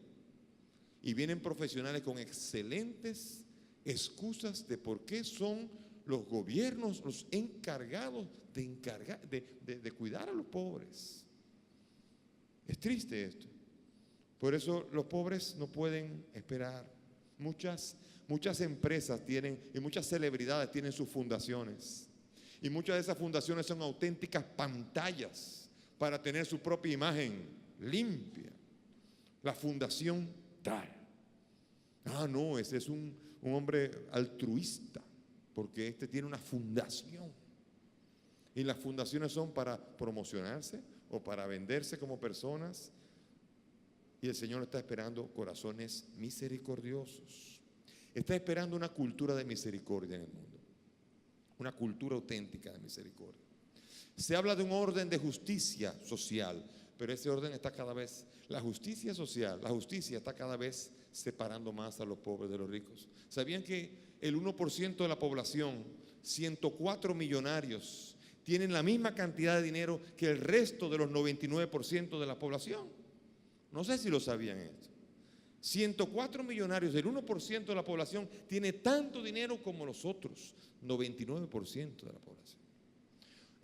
Y vienen profesionales con excelentes excusas de por qué son los gobiernos los encargados de cuidar a los pobres. Es triste esto. Por eso los pobres no pueden esperar. Muchas empresas tienen y muchas celebridades tienen sus fundaciones. Y muchas de esas fundaciones son auténticas pantallas para tener su propia imagen limpia. La fundación tal. Ah, no, ese es un hombre altruista, porque este tiene una fundación. Y las fundaciones son para promocionarse o para venderse como personas. Y el Señor está esperando corazones misericordiosos. Está esperando una cultura de misericordia en el mundo. Una cultura auténtica de misericordia. Se habla de un orden de justicia social, pero ese orden está cada vez, la justicia social, la justicia está cada vez separando más a los pobres de los ricos. ¿Sabían que el 1% de la población, 104 millonarios, tienen la misma cantidad de dinero que el resto de los 99% de la población? No sé si lo sabían esto. 104 millonarios, el 1% de la población tiene tanto dinero como los otros, 99% de la población.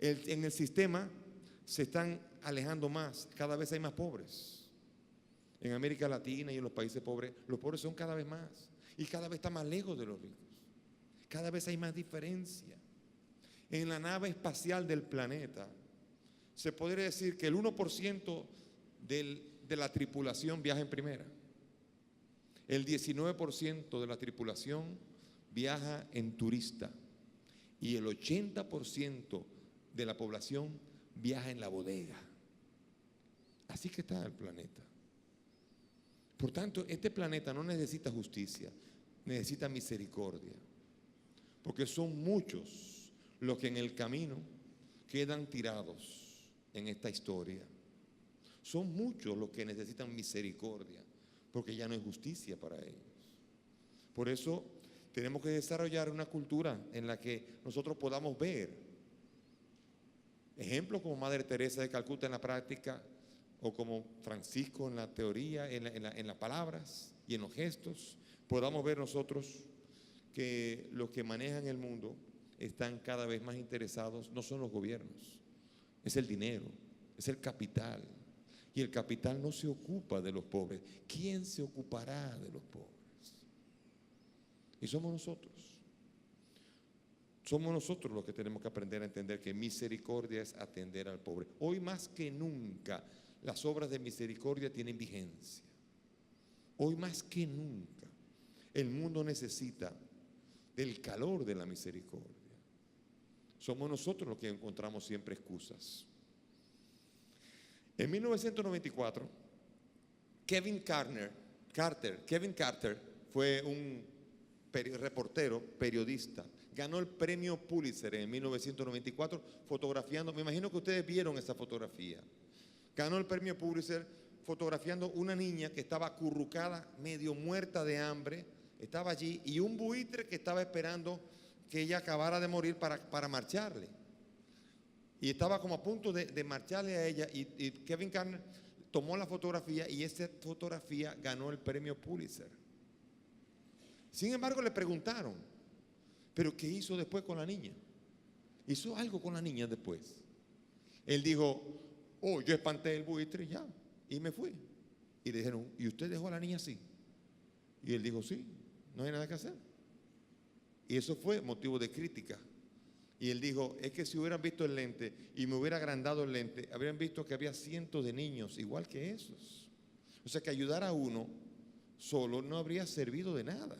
En el sistema se están alejando más, cada vez hay más pobres. En América Latina y en los países pobres, los pobres son cada vez más y cada vez están más lejos de los ricos. Cada vez hay más diferencia. En la nave espacial del planeta, se podría decir que el 1% de la tripulación viaja en primera. El 19% de la tripulación viaja en turista y el 80% de la población viaja en la bodega. Así que está el planeta. Por tanto, este planeta no necesita justicia, necesita misericordia, porque son muchos los que en el camino quedan tirados en esta historia. Son muchos los que necesitan misericordia, porque ya no hay justicia para ellos. Por eso tenemos que desarrollar una cultura en la que nosotros podamos ver ejemplos como Madre Teresa de Calcuta en la práctica, o como Francisco en la teoría, en las palabras y en los gestos. Podamos ver nosotros que los que manejan el mundo están cada vez más interesados, no son los gobiernos, es el dinero, es el capital. Y el capital no se ocupa de los pobres. ¿Quién se ocupará de los pobres? Y somos nosotros. Somos nosotros los que tenemos que aprender a entender que misericordia es atender al pobre. Hoy más que nunca, las obras de misericordia tienen vigencia. Hoy más que nunca, el mundo necesita del calor de la misericordia. Somos nosotros los que encontramos siempre excusas. En 1994, Kevin Carter fue un reportero, periodista. Ganó el premio Pulitzer en 1994 fotografiando, me imagino que ustedes vieron esa fotografía. Ganó el premio Pulitzer fotografiando una niña que estaba acurrucada, medio muerta de hambre, estaba allí, y un buitre que estaba esperando que ella acabara de morir para marcharle. Y estaba como a punto de marcharle a ella, y Kevin Carter tomó la fotografía y esa fotografía ganó el premio Pulitzer. Sin embargo, le preguntaron, ¿pero qué hizo después con la niña? ¿Hizo algo con la niña después? Él dijo, yo espanté el buitre ya, y me fui. Y le dijeron, ¿y usted dejó a la niña así? Y él dijo, sí, no hay nada que hacer. Y eso fue motivo de crítica. Y él dijo, es que si hubieran visto el lente y me hubiera agrandado el lente, habrían visto que había cientos de niños igual que esos. O sea que ayudar a uno solo no habría servido de nada.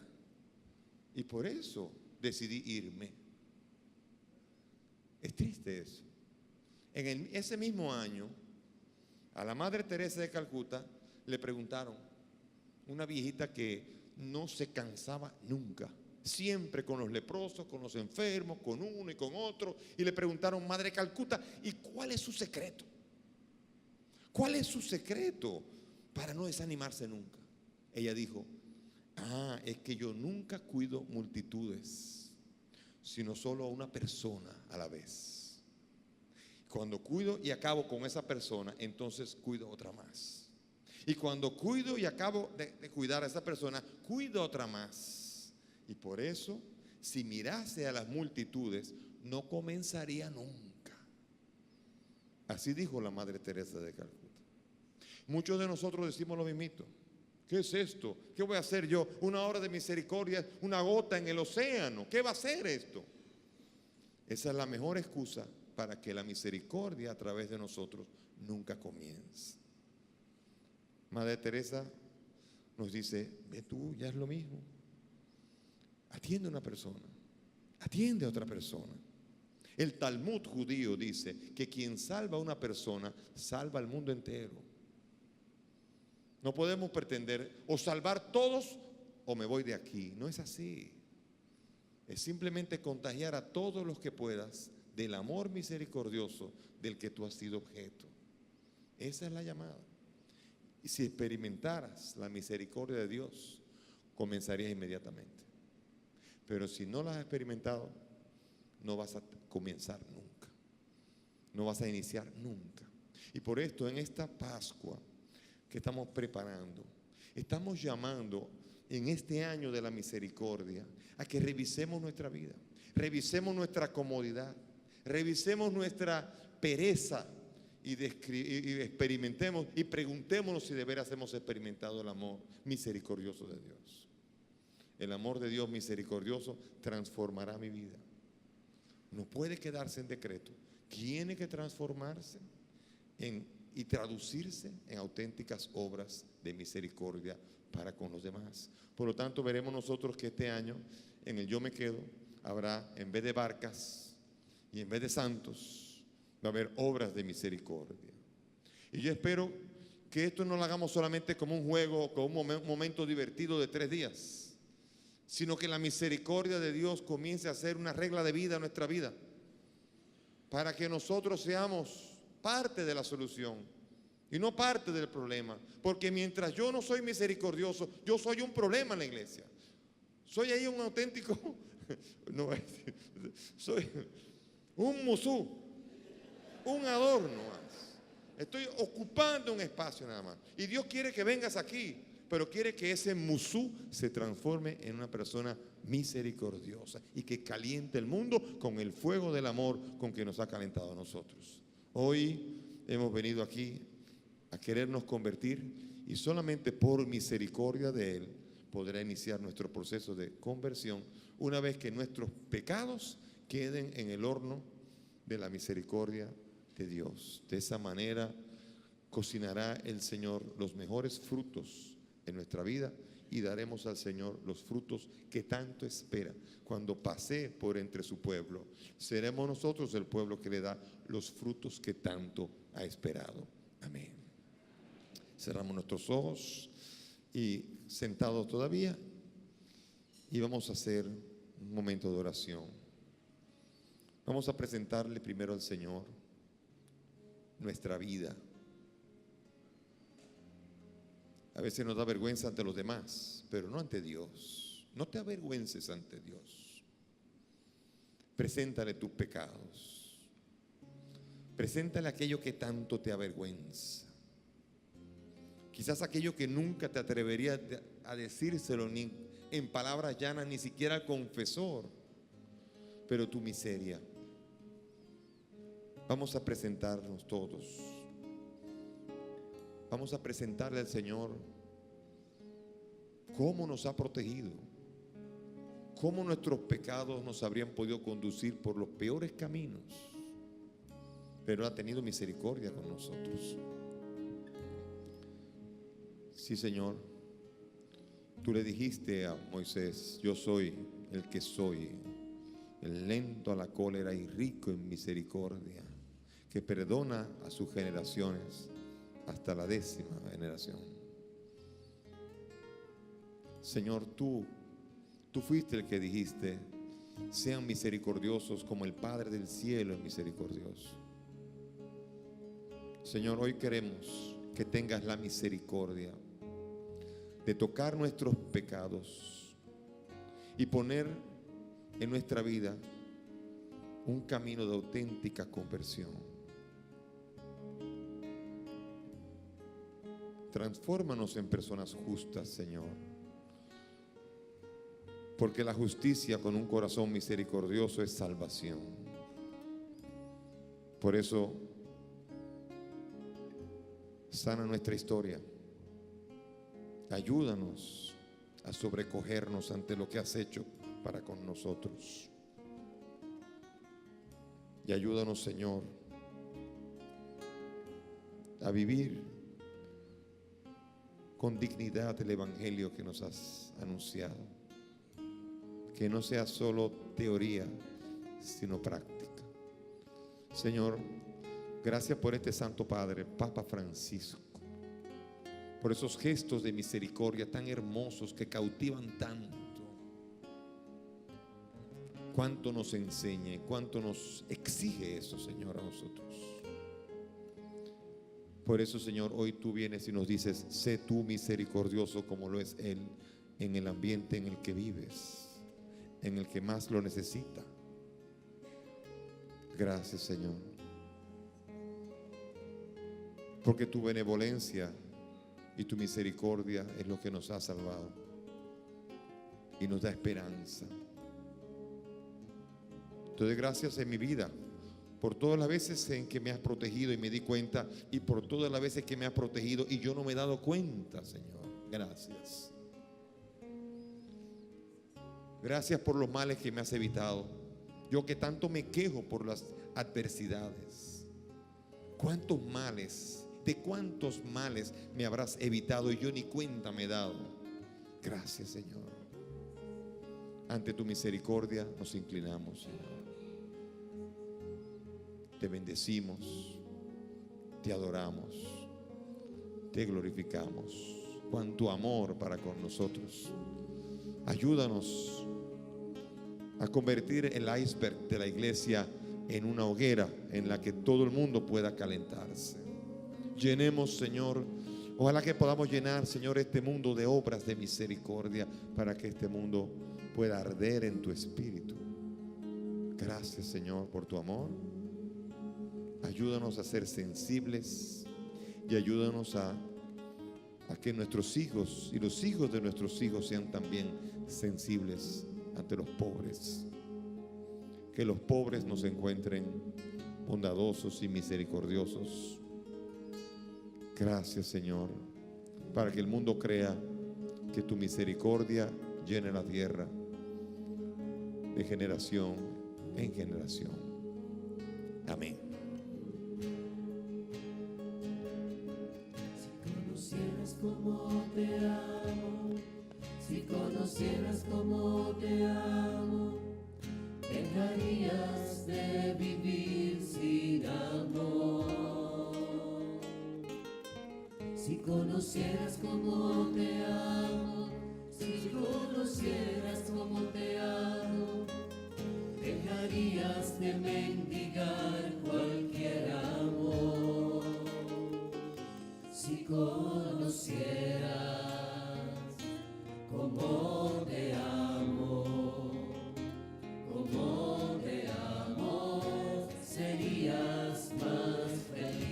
Y por eso decidí irme. Es triste eso. En ese mismo año, a la Madre Teresa de Calcuta le preguntaron, una viejita que no se cansaba nunca, siempre con los leprosos, con los enfermos, con uno y con otro, y le preguntaron, Madre Calcuta, ¿y cuál es su secreto? ¿Cuál es su secreto para no desanimarse nunca? Ella dijo, es que yo nunca cuido multitudes, sino solo a una persona a la vez. Cuando cuido y acabo con esa persona, entonces cuido otra más. Y cuando cuido y acabo de cuidar a esa persona, cuido otra más. Y por eso, si mirase a las multitudes, no comenzaría nunca. Así dijo la Madre Teresa de Calcuta. Muchos de nosotros decimos lo mismito. ¿Qué es esto? ¿Qué voy a hacer yo? Una obra de misericordia, una gota en el océano. ¿Qué va a ser esto? Esa es la mejor excusa para que la misericordia a través de nosotros nunca comience. Madre Teresa nos dice, ve tú, ya es lo mismo. Atiende a una persona, atiende a otra persona. El Talmud judío dice que quien salva a una persona, salva al mundo entero. No podemos pretender o salvar todos o me voy de aquí. No es así. Es simplemente contagiar a todos los que puedas del amor misericordioso del que tú has sido objeto. Esa es la llamada. Y si experimentaras la misericordia de Dios, comenzarías inmediatamente. Pero si no la has experimentado, no vas a comenzar nunca. No vas a iniciar nunca. Y por esto, en esta Pascua que estamos preparando, estamos llamando en este año de la misericordia a que revisemos nuestra vida, revisemos nuestra comodidad, revisemos nuestra pereza y experimentemos y preguntémonos si de veras hemos experimentado el amor misericordioso de Dios. El amor de Dios misericordioso transformará mi vida. No puede quedarse en decreto, tiene que transformarse y traducirse en auténticas obras de misericordia para con los demás. Por lo tanto, veremos nosotros que este año en el Yo Me Quedo habrá, en vez de barcas y en vez de santos, va a haber obras de misericordia. Y yo espero que esto no lo hagamos solamente como un juego o como un momento divertido de 3 días, sino que la misericordia de Dios comience a ser una regla de vida en nuestra vida, para que nosotros seamos parte de la solución y no parte del problema. Porque mientras yo no soy misericordioso, yo soy un problema en la iglesia. Soy ahí un auténtico, no, soy un musú, un adorno más. Estoy ocupando un espacio nada más. Y Dios quiere que vengas aquí, pero quiere que ese musú se transforme en una persona misericordiosa y que caliente el mundo con el fuego del amor con que nos ha calentado a nosotros. Hoy hemos venido aquí a querernos convertir y solamente por misericordia de Él podrá iniciar nuestro proceso de conversión una vez que nuestros pecados queden en el horno de la misericordia de Dios. De esa manera cocinará el Señor los mejores frutos en nuestra vida y daremos al Señor los frutos que tanto espera. Cuando pase por entre su pueblo, seremos nosotros el pueblo que le da los frutos que tanto ha esperado. Amén. Cerramos nuestros ojos y sentados todavía y vamos a hacer un momento de oración. Vamos a presentarle primero al Señor nuestra vida. A veces nos da vergüenza ante los demás, pero no ante Dios. No te avergüences ante Dios. Preséntale tus pecados. Preséntale aquello que tanto te avergüenza. Quizás aquello que nunca te atreverías a decírselo ni en palabras llanas, ni siquiera al confesor. Pero tu miseria. Vamos a presentarnos todos. Vamos a presentarle al Señor cómo nos ha protegido, cómo nuestros pecados nos habrían podido conducir por los peores caminos, pero ha tenido misericordia con nosotros. Sí, Señor, tú le dijiste a Moisés, yo soy el que soy, el lento a la cólera y rico en misericordia, que perdona a sus generaciones hasta la 10ª generación. Señor, tú fuiste el que dijiste, sean misericordiosos como el Padre del cielo es misericordioso. Señor, hoy queremos que tengas la misericordia de tocar nuestros pecados y poner en nuestra vida un camino de auténtica conversión. Transfórmanos en personas justas, Señor, porque la justicia con un corazón misericordioso es salvación. Por eso, sana nuestra historia. Ayúdanos a sobrecogernos ante lo que has hecho para con nosotros. Y ayúdanos, Señor, a vivir con dignidad el evangelio que nos has anunciado. Que no sea solo teoría, sino práctica. Señor, gracias por este Santo Padre, Papa Francisco, por esos gestos de misericordia tan hermosos que cautivan tanto. Cuánto nos enseña y cuánto nos exige eso, Señor, a nosotros. Por eso, Señor, hoy tú vienes y nos dices: sé tú misericordioso como lo es Él en el ambiente en el que vives, en el que más lo necesita. Gracias, Señor, porque tu benevolencia y tu misericordia es lo que nos ha salvado y nos da esperanza. Entonces, gracias en mi vida por todas las veces en que me has protegido y me di cuenta, y por todas las veces que me has protegido y yo no me he dado cuenta, Señor. Gracias. Gracias por los males que me has evitado. Yo que tanto me quejo por las adversidades. ¿Cuántos males, de cuántos males me habrás evitado y yo ni cuenta me he dado? Gracias, Señor. Ante tu misericordia nos inclinamos, Señor. Te bendecimos, te adoramos, te glorificamos. Cuánto amor para con nosotros. Ayúdanos a convertir el iceberg de la iglesia en una hoguera en la que todo el mundo pueda calentarse. Llenemos, Señor, ojalá que podamos llenar, Señor, este mundo de obras de misericordia para que este mundo pueda arder en tu espíritu. Gracias, Señor, por tu amor. Ayúdanos a ser sensibles y ayúdanos a que nuestros hijos y los hijos de nuestros hijos sean también sensibles ante los pobres. Que los pobres nos encuentren bondadosos y misericordiosos. Gracias, Señor, para que el mundo crea que tu misericordia llene la tierra de generación en generación. Amén. Si conocieras cómo te amo, si conocieras cómo te amo, dejarías de vivir sin amor. Si conocieras cómo te amo, si conocieras cómo te amo, dejarías de mendigar cualquier amor. Si conocieras cómo te amo, serías más feliz.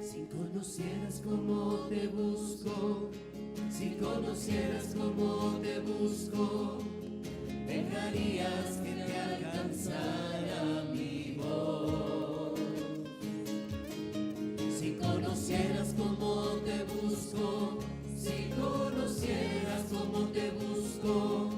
Si conocieras cómo te busco, si conocieras cómo te busco, dejarías que te alcanzara mi voz. Si conocieras cómo te busco, si conocieras cómo te busco,